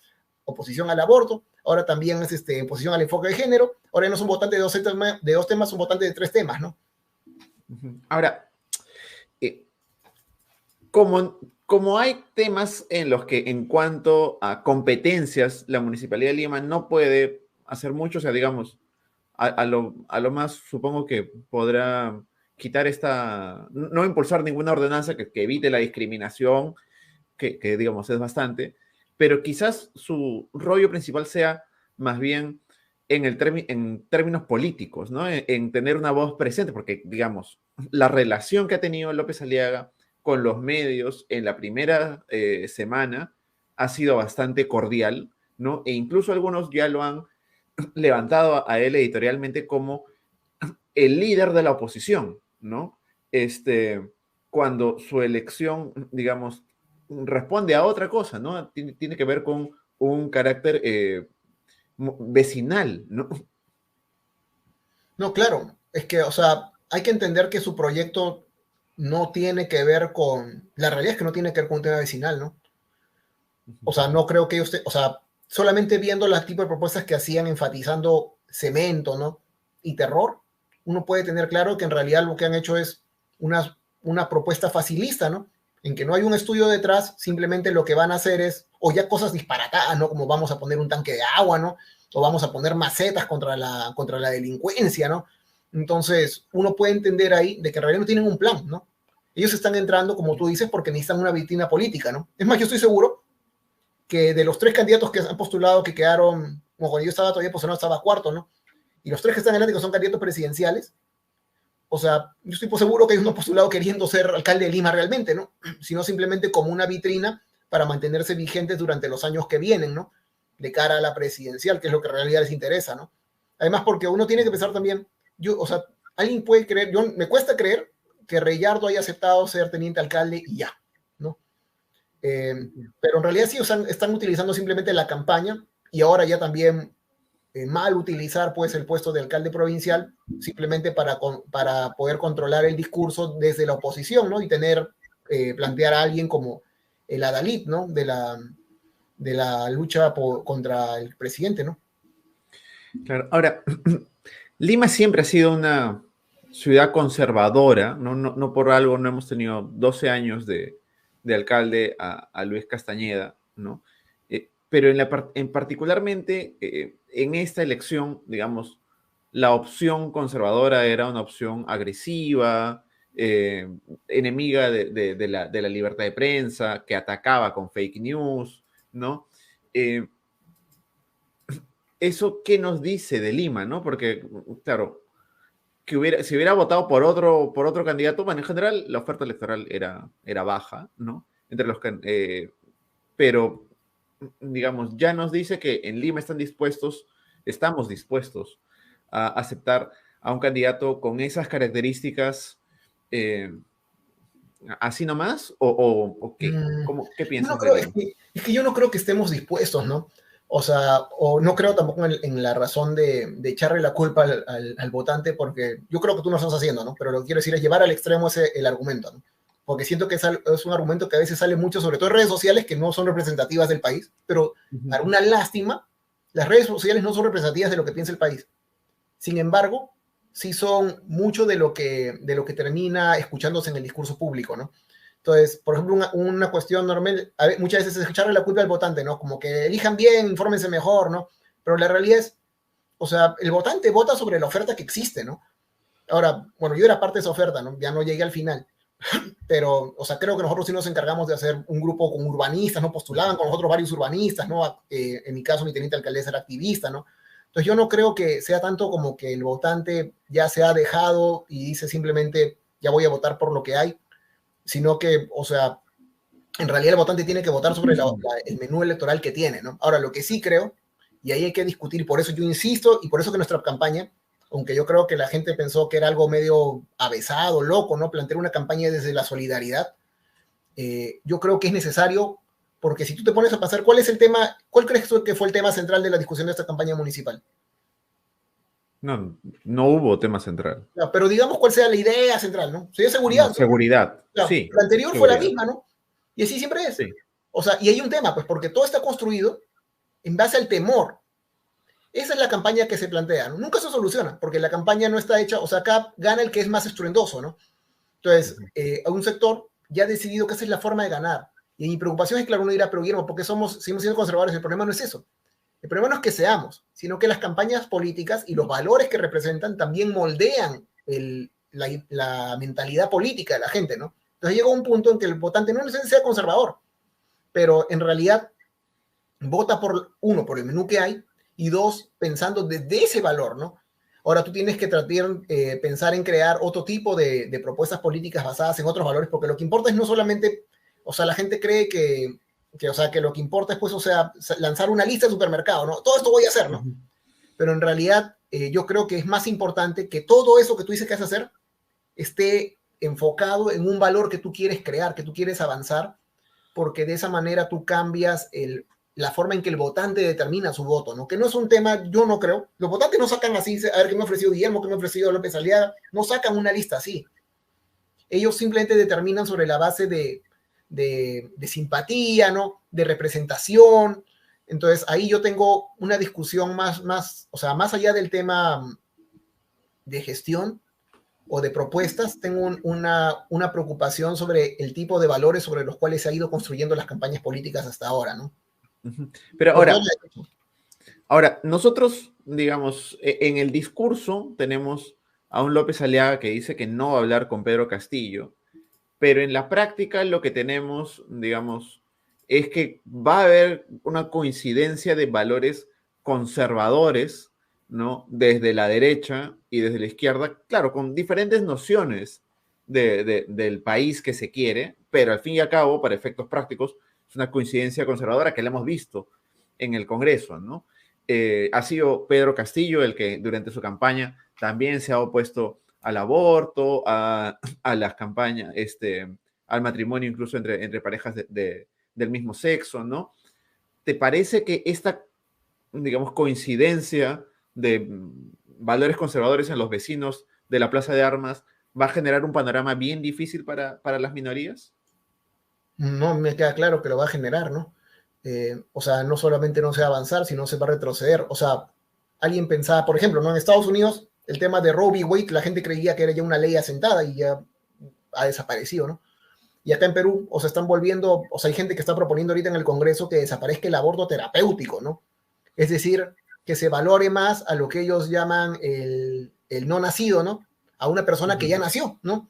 oposición al aborto, ahora también es oposición al enfoque de género, ahora ya no son votantes de dos temas, son votantes de 3 temas, ¿no? Ahora, como hay temas en los que en cuanto a competencias, la Municipalidad de Lima no puede hacer mucho, o sea, digamos, a lo más supongo que podrá quitar no impulsar ninguna ordenanza que evite la discriminación, que digamos es bastante, pero quizás su rollo principal sea más bien en términos políticos, ¿no? En tener una voz presente, porque digamos, la relación que ha tenido López Aliaga con los medios en la primera semana ha sido bastante cordial, ¿no? E incluso algunos ya lo han levantado a él editorialmente como el líder de la oposición, ¿no? Cuando su elección, digamos, responde a otra cosa, ¿no? Tiene que ver con un carácter vecinal, ¿no? No, claro, es que, o sea, hay que entender que su proyecto no tiene que ver con, la realidad es que no tiene que ver con un tema vecinal, ¿no? O sea, no creo que usted, o sea, solamente viendo las tipos de propuestas que hacían enfatizando cemento, ¿no? Y terror, uno puede tener claro que en realidad lo que han hecho es una propuesta facilista, ¿no? En que no hay un estudio detrás, simplemente lo que van a hacer es, o ya cosas disparatadas, ¿no? Como vamos a poner un tanque de agua, ¿no? O vamos a poner macetas contra la delincuencia, ¿no? Entonces, uno puede entender ahí de que en realidad no tienen un plan, ¿no? Ellos están entrando, como tú dices, porque necesitan una vitrina política, ¿no? Es más, yo estoy seguro que de los 3 candidatos que han postulado, que quedaron, como cuando yo estaba todavía postulado, estaba cuarto, ¿no? Y los 3 que están adelante, que son candidatos presidenciales, o sea, yo estoy seguro que ellos no han postulado queriendo ser alcalde de Lima realmente, ¿no? Sino simplemente como una vitrina para mantenerse vigentes durante los años que vienen, ¿no? de cara a la presidencial, que es lo que en realidad les interesa, ¿no? Además, porque uno tiene que pensar también, o sea, alguien puede creer, me cuesta creer que Reyardo haya aceptado ser teniente alcalde y ya, ¿no? Pero en realidad sí, o sea, están utilizando simplemente la campaña y ahora ya también mal utilizar pues el puesto de alcalde provincial simplemente para poder controlar el discurso desde la oposición, ¿no? Y plantear a alguien como el adalid, ¿no? De la lucha contra el presidente, ¿no? Claro. Ahora, Lima siempre ha sido una ciudad conservadora, ¿no? No por algo no hemos tenido 12 años de alcalde a Luis Castañeda, ¿no? Pero en particularmente en esta elección, digamos, la opción conservadora era una opción agresiva, enemiga de la libertad de prensa, que atacaba con fake news, ¿no? ¿Eso qué nos dice de Lima, no? Porque, claro, si hubiera votado por otro candidato, bueno, en general la oferta electoral era baja, ¿no? Pero, digamos, ya nos dice que en Lima estamos dispuestos a aceptar a un candidato con esas características eh, así nomás, o qué? ¿Qué Yo no piensas de creo, Lima? es que yo no creo que estemos dispuestos, ¿no? O sea, o no creo tampoco en la razón de echarle la culpa al votante, porque yo creo que tú no estás haciendo, ¿no? Pero lo que quiero decir es llevar al extremo el argumento, ¿no? Porque siento que es un argumento que a veces sale mucho, sobre todo en redes sociales, que no son representativas del país, pero para una lástima, las redes sociales no son representativas de lo que piensa el país. Sin embargo, sí son mucho de lo que termina escuchándose en el discurso público, ¿no? Entonces, por ejemplo, una cuestión normal, muchas veces es echarle la culpa al votante, ¿no? Como que elijan bien, infórmense mejor, ¿no? Pero la realidad es, o sea, el votante vota sobre la oferta que existe, ¿no? Ahora, bueno, yo era parte de esa oferta, ¿no? Ya no llegué al final, pero, o sea, creo que nosotros sí nos encargamos de hacer un grupo con urbanistas, ¿no? Postulaban con nosotros varios urbanistas, ¿no? En mi caso, mi teniente alcaldesa era activista, ¿no? Entonces yo no creo que sea tanto como que el votante ya se ha dejado y dice simplemente, ya voy a votar por lo que hay, sino que, o sea, en realidad el votante tiene que votar sobre el menú electoral que tiene, ¿no? Ahora, lo que sí creo, y ahí hay que discutir, y por eso yo insisto, y por eso que nuestra campaña, aunque yo creo que la gente pensó que era algo medio avesado, loco, ¿no? Plantear una campaña desde la solidaridad, yo creo que es necesario, porque si tú te pones a pasar, ¿cuál es el tema, cuál crees tú que fue el tema central de la discusión de esta campaña municipal? No hubo tema central. Ya, pero digamos cuál sea la idea central, ¿no? Sería seguridad, ¿no? Seguridad, Ya, sí. la anterior fue la Seguridad. misma, ¿no? Y así siempre es. Sí. O sea, y hay un tema, pues porque todo está construido en base al temor. Esa es la campaña que se plantea, ¿no? Nunca se soluciona, porque la campaña no está hecha, o sea, acá gana el que es más estruendoso, ¿no? Entonces, un sector ya ha decidido que esa es la forma de ganar. Y mi preocupación es, claro, uno dirá, pero Guillermo, ¿por qué seguimos siendo conservadores? El problema no es eso. El problema no es que seamos, sino que las campañas políticas y los valores que representan también moldean la mentalidad política de la gente, ¿no? Entonces llega un punto en que el votante no necesariamente sea conservador, pero en realidad vota por, uno, por el menú que hay, y dos, pensando desde ese valor, ¿no? Ahora tú tienes que pensar en crear otro tipo de propuestas políticas basadas en otros valores, porque lo que importa es no solamente, o sea, la gente cree o sea, que lo que importa es, pues, o sea, lanzar una lista de supermercado, ¿no? Todo esto voy a hacer, ¿no? Pero en realidad yo creo que es más importante que todo eso que tú dices que vas a hacer esté enfocado en un valor que tú quieres crear, que tú quieres avanzar, porque de esa manera tú cambias la forma en que el votante determina su voto, ¿no? Que no es un tema, yo no creo, los votantes no sacan así, a ver qué me ha ofrecido Guillermo, qué me ha ofrecido López Aliaga, no sacan una lista así. Ellos simplemente determinan sobre la base de simpatía, ¿no? De representación. Entonces ahí yo tengo una discusión o sea, más allá del tema de gestión o de propuestas, tengo una preocupación sobre el tipo de valores sobre los cuales se ha ido construyendo las campañas políticas hasta ahora, ¿no? Pero ahora, nosotros, digamos, en el discurso tenemos a un López Aliaga que dice que no va a hablar con Pedro Castillo, pero en la práctica lo que tenemos, digamos, es que va a haber una coincidencia de valores conservadores, ¿no? Desde la derecha y desde la izquierda, claro, con diferentes nociones del país que se quiere, pero al fin y al cabo, para efectos prácticos, es una coincidencia conservadora que la hemos visto en el Congreso, ¿no? Ha sido Pedro Castillo el que durante su campaña también se ha opuesto al aborto, a las campañas, al matrimonio incluso entre parejas del mismo sexo, ¿no? ¿Te parece que esta, digamos, coincidencia de valores conservadores en los vecinos de la Plaza de Armas va a generar un panorama bien difícil para las minorías? No me queda claro que lo va a generar, ¿no? O sea, no solamente no se va a avanzar, sino se va a retroceder. O sea, alguien pensaba, por ejemplo, ¿no? En Estados Unidos, el tema de Roe v. Wade, la gente creía que era ya una ley asentada y ya ha desaparecido, ¿no? Y acá en Perú, o sea, están volviendo, o sea, hay gente que está proponiendo ahorita en el Congreso que desaparezca el aborto terapéutico, ¿no? Es decir, que se valore más a lo que ellos llaman el no nacido, ¿no? A una persona que ya nació, ¿no?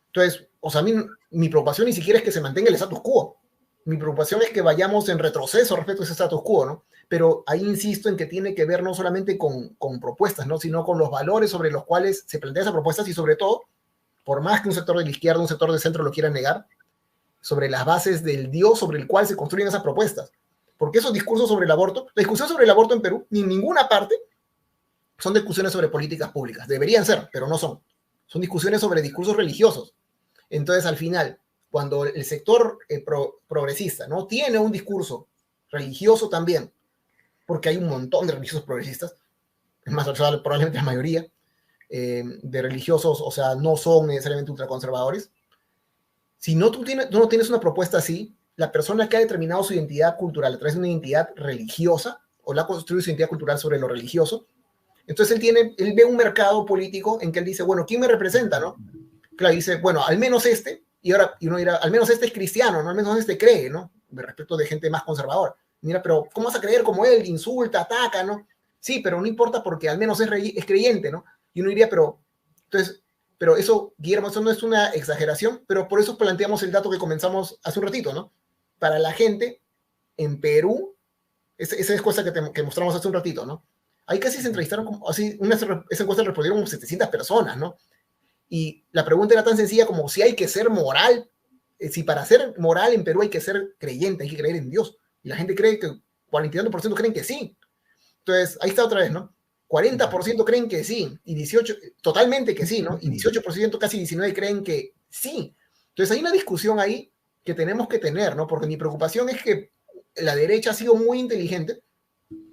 Entonces, o sea, a mí, mi preocupación ni siquiera es que se mantenga el status quo. Mi preocupación es que vayamos en retroceso respecto a ese status quo, ¿no? Pero ahí insisto en que tiene que ver no solamente con propuestas, ¿no? Sino con los valores sobre los cuales se plantean esas propuestas y sobre todo, por más que un sector de la izquierda, un sector de centro lo quiera negar, sobre las bases del Dios sobre el cual se construyen esas propuestas. Porque esos discursos sobre el aborto, la discusión sobre el aborto en Perú, ni en ninguna parte son discusiones sobre políticas públicas. Deberían ser, pero no son. Son discusiones sobre discursos religiosos. Entonces, al final, cuando el sector progresista, ¿no?, tiene un discurso religioso también, porque hay un montón de religiosos progresistas, es más, probablemente la mayoría de religiosos, o sea, no son necesariamente ultraconservadores. Si no, tú no tienes una propuesta así, la persona que ha determinado su identidad cultural a través de una identidad religiosa, o la ha construido su identidad cultural sobre lo religioso, entonces él ve un mercado político en que él dice, bueno, ¿quién me representa, no? Claro, dice, bueno, al menos y uno dirá, al menos este es cristiano, ¿no? Al menos este cree, ¿no? Respecto de gente más conservadora. Mira, pero ¿cómo vas a creer como él? Insulta, ataca, ¿no? Sí, pero no importa porque al menos es creyente, ¿no? Y uno diría, pero eso, Guillermo, eso no es una exageración, pero por eso planteamos el dato que comenzamos hace un ratito, ¿no? Para la gente en Perú, esa encuesta que mostramos hace un ratito, ¿no? Ahí casi se entrevistaron, así, esa encuesta respondieron como 700 personas, ¿no? Y la pregunta era tan sencilla como si hay que ser moral, si para ser moral en Perú hay que ser creyente, hay que creer en Dios. Y la gente cree que 42% creen que sí. Entonces, ahí está otra vez, ¿no? 40% creen que sí, y 18%, totalmente que sí, ¿no? Y 18%, casi 19%, creen que sí. Entonces, hay una discusión ahí que tenemos que tener, ¿no? Porque mi preocupación es que la derecha ha sido muy inteligente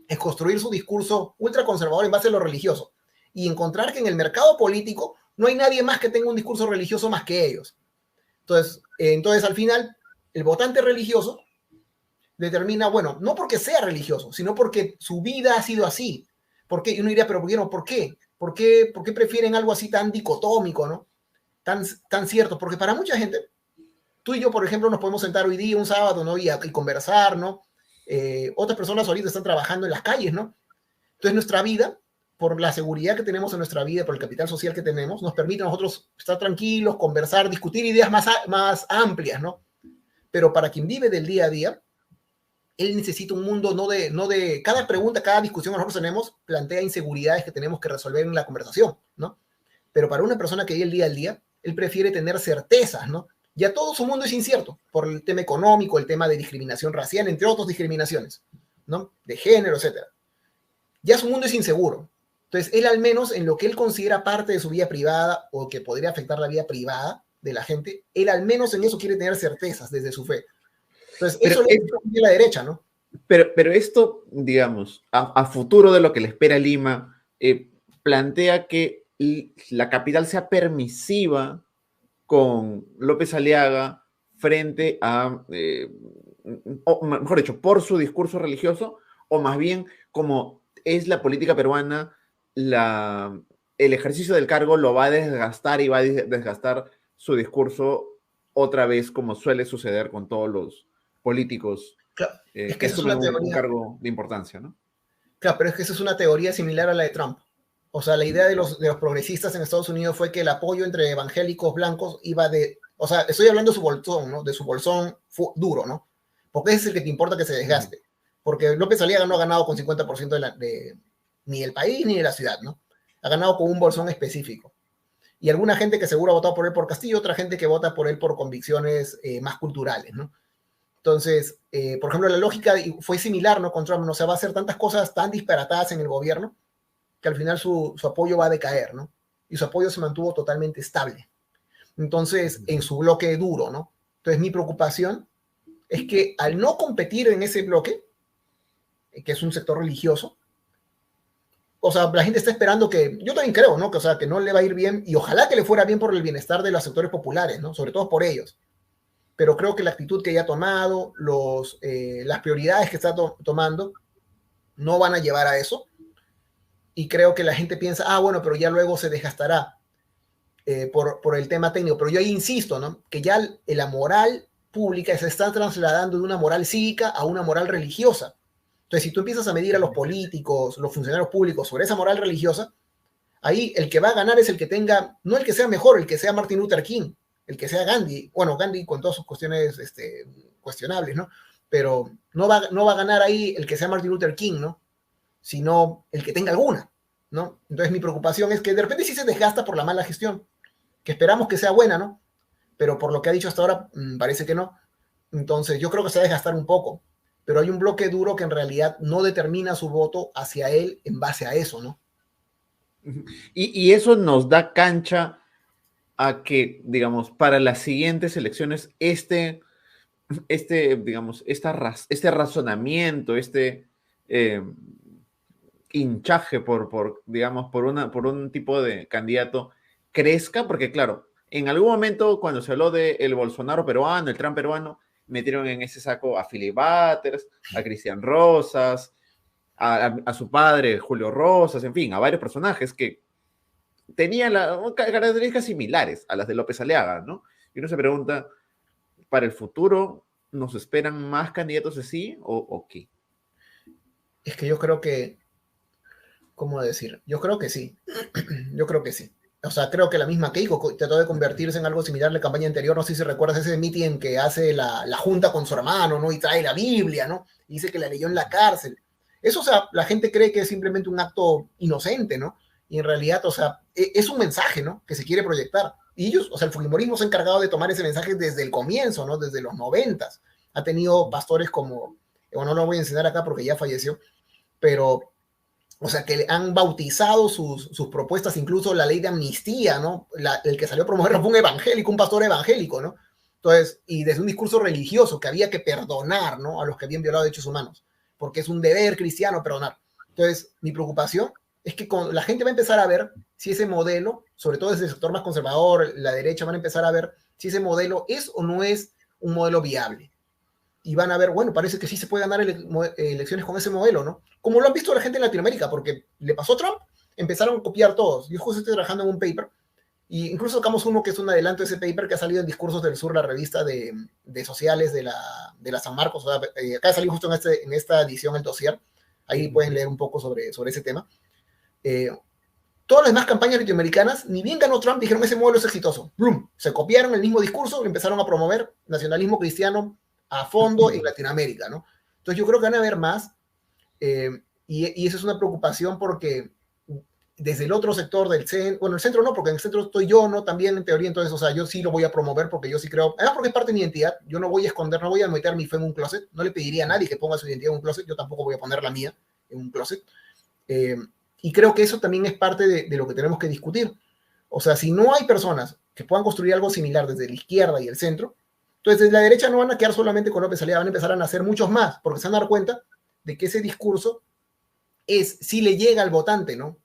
en construir su discurso ultraconservador en base a lo religioso y encontrar que en el mercado político no hay nadie más que tenga un discurso religioso más que ellos. Entonces al final, el votante religioso determina, bueno, no porque sea religioso, sino porque su vida ha sido así. ¿Por qué? Y uno diría, pero bueno, ¿por qué? ¿Por qué prefieren algo así tan dicotómico, ¿no? Tan cierto, porque para mucha gente, tú y yo, por ejemplo, nos podemos sentar hoy día, un sábado, ¿no? Y conversar, ¿no? Otras personas ahorita están trabajando en las calles, ¿no? Entonces nuestra vida, por la seguridad que tenemos en nuestra vida, por el capital social que tenemos, nos permite a nosotros estar tranquilos, conversar, discutir ideas más amplias, ¿no? Pero para quien vive del día a día, él necesita un mundo no de cada pregunta, cada discusión que nosotros tenemos, plantea inseguridades que tenemos que resolver en la conversación, ¿no? Pero para una persona que vive el día al día, él prefiere tener certezas, ¿no? Ya todo su mundo es incierto, por el tema económico, el tema de discriminación racial, entre otras discriminaciones, ¿no? De género, etcétera. Ya su mundo es inseguro. Entonces, él al menos en lo que él considera parte de su vida privada o que podría afectar la vida privada de la gente, él al menos en eso quiere tener certezas desde su fe. Entonces, eso le es la derecha, ¿no? Pero esto, digamos, a futuro de lo que le espera a Lima, plantea que la capital sea permisiva con López Aliaga frente a, o mejor dicho, por su discurso religioso, o más bien como es la política peruana, el ejercicio del cargo lo va a desgastar y va a desgastar su discurso otra vez, como suele suceder con todos los políticos claro, es que asumen un cargo de importancia, ¿no? Claro, pero es que esa es una teoría similar a la de Trump. O sea, la idea de los progresistas en Estados Unidos fue que el apoyo entre evangélicos blancos iba de... O sea, estoy hablando de su bolsón, ¿no? De su bolsón duro, ¿no? Porque ese es el que te importa que se desgaste. Porque López Aliaga no ha ganado con 50% ni del país ni de la ciudad, ¿no? Ha ganado con un bolsón específico. Y alguna gente que seguro ha votado por él por Castillo, otra gente que vota por él por convicciones más culturales, ¿no? Entonces, por ejemplo, la lógica fue similar, ¿no? Con Trump, ¿no? O sea, va a hacer tantas cosas tan disparatadas en el gobierno que al final su apoyo va a decaer, ¿no? Y su apoyo se mantuvo totalmente estable. Entonces, en su bloque duro, ¿no? Entonces, mi preocupación es que al no competir en ese bloque, que es un sector religioso, o sea, la gente está esperando que, yo también creo, ¿no? Que, o sea, que no le va a ir bien, y ojalá que le fuera bien por el bienestar de los sectores populares, ¿no? Sobre todo por ellos. Pero creo que la actitud que ella ha tomado, las prioridades que está tomando, no van a llevar a eso. Y creo que la gente piensa, ah, bueno, pero ya luego se desgastará por el tema técnico. Pero yo ahí insisto, ¿no? Que ya la moral pública se está trasladando de una moral cívica a una moral religiosa. Entonces, si tú empiezas a medir a los políticos, los funcionarios públicos sobre esa moral religiosa, ahí el que va a ganar es el que tenga, no el que sea mejor, el que sea Martin Luther King, el que sea Gandhi, bueno, Gandhi con todas sus cuestiones cuestionables, ¿no? Pero no va a ganar ahí el que sea Martin Luther King, ¿no? Sino el que tenga alguna, ¿no? Entonces mi preocupación es que de repente sí se desgasta por la mala gestión, que esperamos que sea buena, ¿no? Pero por lo que ha dicho hasta ahora, parece que no. Entonces yo creo que se va a desgastar un poco, pero hay un bloque duro que en realidad no determina su voto hacia él en base a eso, ¿no? Y eso nos da cancha a que, digamos, para las siguientes elecciones, digamos, este razonamiento, hinchaje digamos, por un tipo de candidato crezca, porque claro, en algún momento cuando se habló del Bolsonaro peruano, el Trump peruano, metieron en ese saco a Philip Butters, a Cristian Rosas, a su padre, Julio Rosas, en fin, a varios personajes que tenían características similares a las de López Aliaga, ¿no? Y uno se pregunta, ¿para el futuro nos esperan más candidatos así o qué? Es que yo creo que, ¿cómo decir? Yo creo que sí. Yo creo que sí. O sea, creo que la misma Keiko trató de convertirse en algo similar a la campaña anterior. No sé si recuerdas ese meeting que hace la junta con su hermano, ¿no? Y trae la Biblia, ¿no? Y dice que la leyó en la cárcel. Eso, o sea, la gente cree que es simplemente un acto inocente, ¿no? Y en realidad, o sea, es un mensaje, ¿no? Que se quiere proyectar. Y ellos, o sea, el fujimorismo se ha encargado de tomar ese mensaje desde el comienzo, ¿no? Desde los 90s. Ha tenido pastores como, bueno, no lo voy a enseñar acá porque ya falleció, pero o sea, que han bautizado sus propuestas, incluso la ley de amnistía, ¿no? El que salió a promoverlo fue un evangélico, un pastor evangélico, ¿no? Entonces, y desde un discurso religioso que había que perdonar, ¿no? A los que habían violado derechos humanos, porque es un deber cristiano perdonar. Entonces, mi preocupación es que la gente va a empezar a ver si ese modelo, sobre todo desde el sector más conservador, la derecha, van a empezar a ver si ese modelo es o no es un modelo viable. Y van a ver, bueno, parece que sí se puede ganar elecciones con ese modelo, ¿no? Como lo han visto la gente en Latinoamérica, porque le pasó a Trump, empezaron a copiar todos. Yo justo estoy trabajando en un paper, y incluso sacamos uno que es un adelanto de ese paper que ha salido en Discursos del Sur, la revista de sociales de la San Marcos. O sea, acá salió justo en esta edición el dossier. Ahí pueden leer un poco sobre ese tema. Todas las demás campañas latinoamericanas, ni bien ganó Trump, dijeron ese modelo es exitoso. ¡Blum! Se copiaron el mismo discurso y empezaron a promover nacionalismo cristiano a fondo en Latinoamérica, ¿no? Entonces yo creo que van a haber más, y esa es una preocupación porque desde el otro sector del centro, bueno, el centro no, porque en el centro estoy yo, ¿no? También en teoría, entonces, o sea, yo sí lo voy a promover porque yo sí creo, además porque es parte de mi identidad, yo no voy a esconder, no voy a meter mi fe en un closet, no le pediría a nadie que ponga su identidad en un closet, yo tampoco voy a poner la mía en un closet, y creo que eso también es parte de lo que tenemos que discutir. O sea, si no hay personas que puedan construir algo similar desde la izquierda y el centro, entonces desde la derecha no van a quedar solamente con López Aliaga, van a empezar a nacer muchos más, porque se van a dar cuenta de que ese discurso sí le llega al votante, ¿no?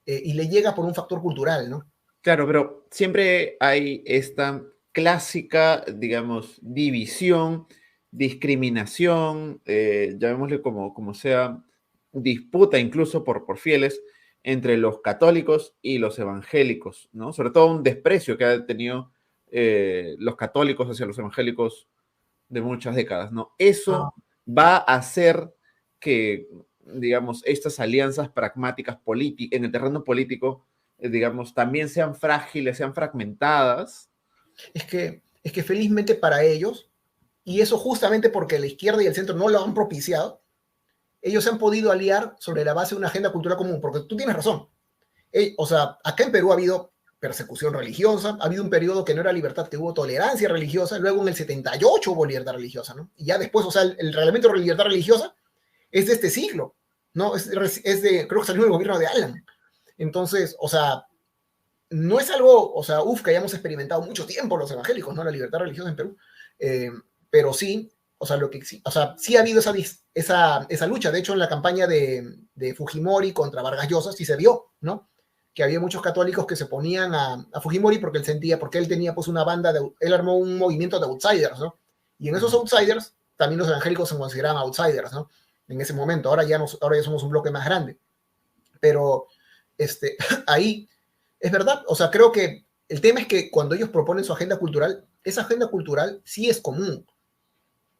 Y le llega por un factor cultural, ¿no? Claro, pero siempre hay esta clásica, digamos, división, discriminación, llamémosle como sea, disputa incluso por fieles entre los católicos y los evangélicos, ¿no? Sobre todo un desprecio que han tenido los católicos hacia los evangélicos de muchas décadas, ¿no? Eso va a hacer que, digamos, estas alianzas pragmáticas en el terreno político, digamos, también sean frágiles, sean fragmentadas. Es que felizmente para ellos, y eso justamente porque la izquierda y el centro no lo han propiciado, ellos se han podido aliar sobre la base de una agenda cultural común, porque tú tienes razón. O sea, acá en Perú ha habido persecución religiosa, ha habido un periodo que no era libertad, que hubo tolerancia religiosa, luego en el 78 hubo libertad religiosa, ¿no? Y ya después, o sea, el reglamento de libertad religiosa es de este siglo, ¿no? Creo que salió en el gobierno de Alan. Entonces, o sea, no es algo, o sea, que hayamos experimentado mucho tiempo los evangélicos, ¿no? La libertad religiosa en Perú, pero sí, o sea, sí ha habido esa lucha. De hecho, en la campaña de Fujimori contra Vargas Llosa sí se vio, ¿no? Que había muchos católicos que se ponían a Fujimori porque él tenía pues una banda, él armó un movimiento de outsiders, ¿no? Y en esos outsiders también los evangélicos se consideraban outsiders, ¿no? En ese momento, ahora ya somos un bloque más grande. Pero ahí es verdad, o sea, creo que el tema es que cuando ellos proponen su agenda cultural, esa agenda cultural sí es común.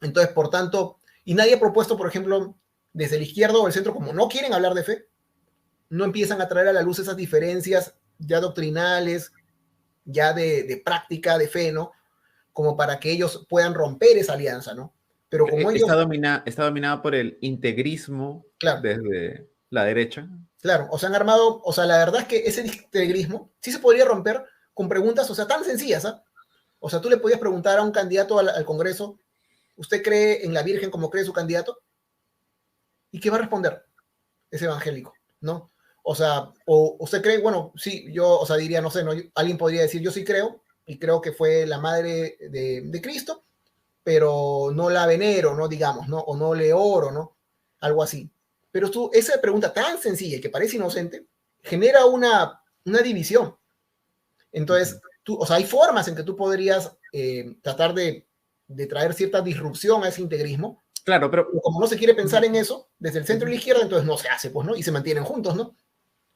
Entonces, por tanto, y nadie ha propuesto, por ejemplo, desde la izquierda o el centro, como no quieren hablar de fe, no empiezan a traer a la luz esas diferencias ya doctrinales, ya de práctica, de fe, ¿no? Como para que ellos puedan romper esa alianza, ¿no? Pero como ellos... Está dominada por el integrismo, claro, desde la derecha. Claro, o sea, han armado, o sea, la verdad es que ese integrismo sí se podría romper con preguntas, o sea, tan sencillas, ¿ah? O sea, tú le podías preguntar a un candidato al Congreso, ¿usted cree en la Virgen como cree su candidato? ¿Y qué va a responder ese evangélico? ¿No? O sea, o usted cree, bueno, sí, yo, o sea, diría, no sé, ¿no? Alguien podría decir, yo sí creo, y creo que fue la madre de Cristo, pero no la venero, ¿no? Digamos, ¿no? O no le oro, ¿no? Algo así. Pero esa pregunta tan sencilla y que parece inocente, genera una división. Entonces, o sea, hay formas en que tú podrías tratar de traer cierta disrupción a ese integrismo. Claro, pero como no se quiere pensar en eso, desde el centro y la izquierda, entonces no se hace, pues, ¿no? Y se mantienen juntos, ¿no?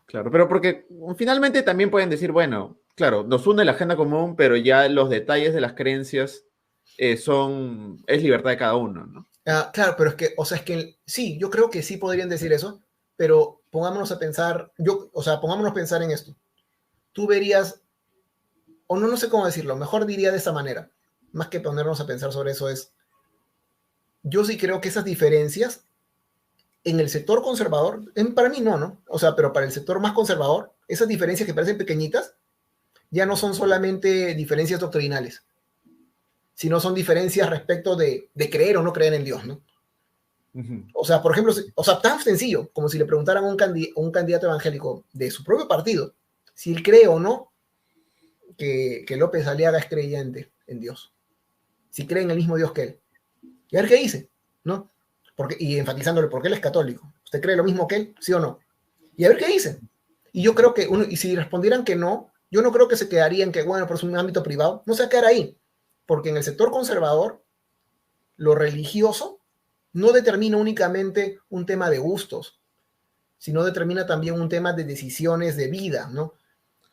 Claro, pero porque finalmente también pueden decir, bueno, claro, nos une la agenda común, pero ya los detalles de las creencias es libertad de cada uno, ¿no? Claro, pero es que, o sea, sí, yo creo que sí podrían decir eso, pero pongámonos a pensar, pongámonos a pensar en esto. Tú verías, o no sé cómo decirlo, mejor diría de esa manera, más que ponernos a pensar sobre eso yo sí creo que esas diferencias en el sector conservador, para mí no, o sea, pero para el sector más conservador, esas diferencias que parecen pequeñitas, ya no son solamente diferencias doctrinales, sino son diferencias respecto de creer o no creer en Dios, ¿no? O sea, por ejemplo, tan sencillo como si le preguntaran a un candidato evangélico de su propio partido si él cree o no que López Aliaga es creyente en Dios, si cree en el mismo Dios que él. Y a ver qué dice, ¿no? Y enfatizándole porque él es católico. ¿Usted cree lo mismo que él? ¿Sí o no? Y a ver qué dice. Y yo creo que, y si respondieran que no, yo no creo que se quedaría en que, bueno, pero es un ámbito privado. No se va a quedar ahí. Porque en el sector conservador, lo religioso no determina únicamente un tema de gustos, sino determina también un tema de decisiones de vida, ¿no?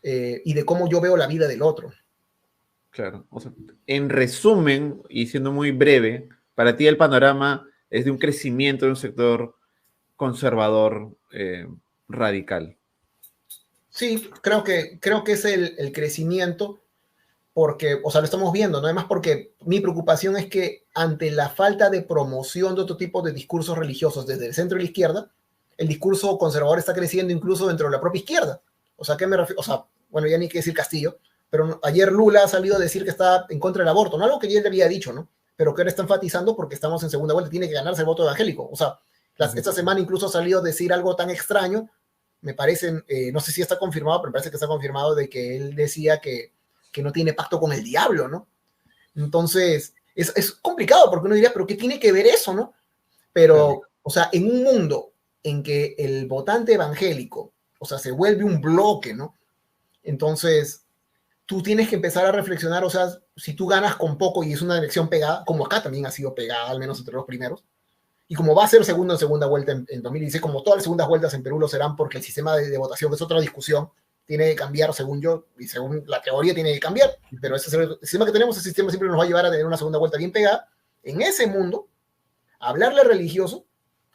Y de cómo yo veo la vida del otro. Claro. O sea, en resumen, y siendo muy breve, para ti el panorama es de un crecimiento de un sector conservador radical. Sí, creo que es el crecimiento porque, o sea, lo estamos viendo, ¿no? Además porque mi preocupación es que ante la falta de promoción de otro tipo de discursos religiosos desde el centro y la izquierda, el discurso conservador está creciendo incluso dentro de la propia izquierda. O sea, ¿qué me refiero? O sea, bueno, ya ni qué decir Castillo, pero ayer Lula ha salido a decir que está en contra del aborto, no algo que ya le había dicho, ¿no? Pero que ahora está enfatizando porque estamos en segunda vuelta, tiene que ganarse el voto evangélico. O sea, esta semana incluso ha salido a decir algo tan extraño, me parece, no sé si está confirmado, pero me parece que está confirmado de que él decía que no tiene pacto con el diablo, ¿no? Entonces, es complicado porque uno diría, pero ¿qué tiene que ver eso, no? Pero, claro. O sea, en un mundo en que el votante evangélico, o sea, se vuelve un bloque, ¿no? Entonces, tú tienes que empezar a reflexionar, o sea, si tú ganas con poco y es una elección pegada, como acá también ha sido pegada, al menos entre los primeros, y como va a ser segundo en segunda vuelta en 2016, como todas las segundas vueltas en Perú lo serán porque el sistema de votación es otra discusión, tiene que cambiar según yo, y según la teoría tiene que cambiar, pero ese es el sistema que tenemos, ese sistema siempre nos va a llevar a tener una segunda vuelta bien pegada. En ese mundo, hablarle religioso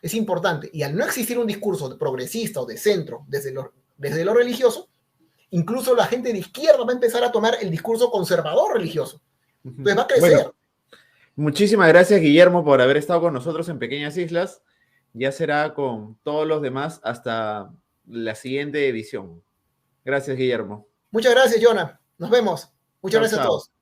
es importante, y al no existir un discurso progresista o de centro desde lo religioso, incluso la gente de izquierda va a empezar a tomar el discurso conservador religioso. Entonces va a crecer. Bueno, muchísimas gracias, Guillermo, por haber estado con nosotros en Pequeñas Islas. Ya será con todos los demás hasta la siguiente edición. Gracias, Guillermo. Muchas gracias, Jonah. Nos vemos. Muchas Chao, gracias a chao. todos.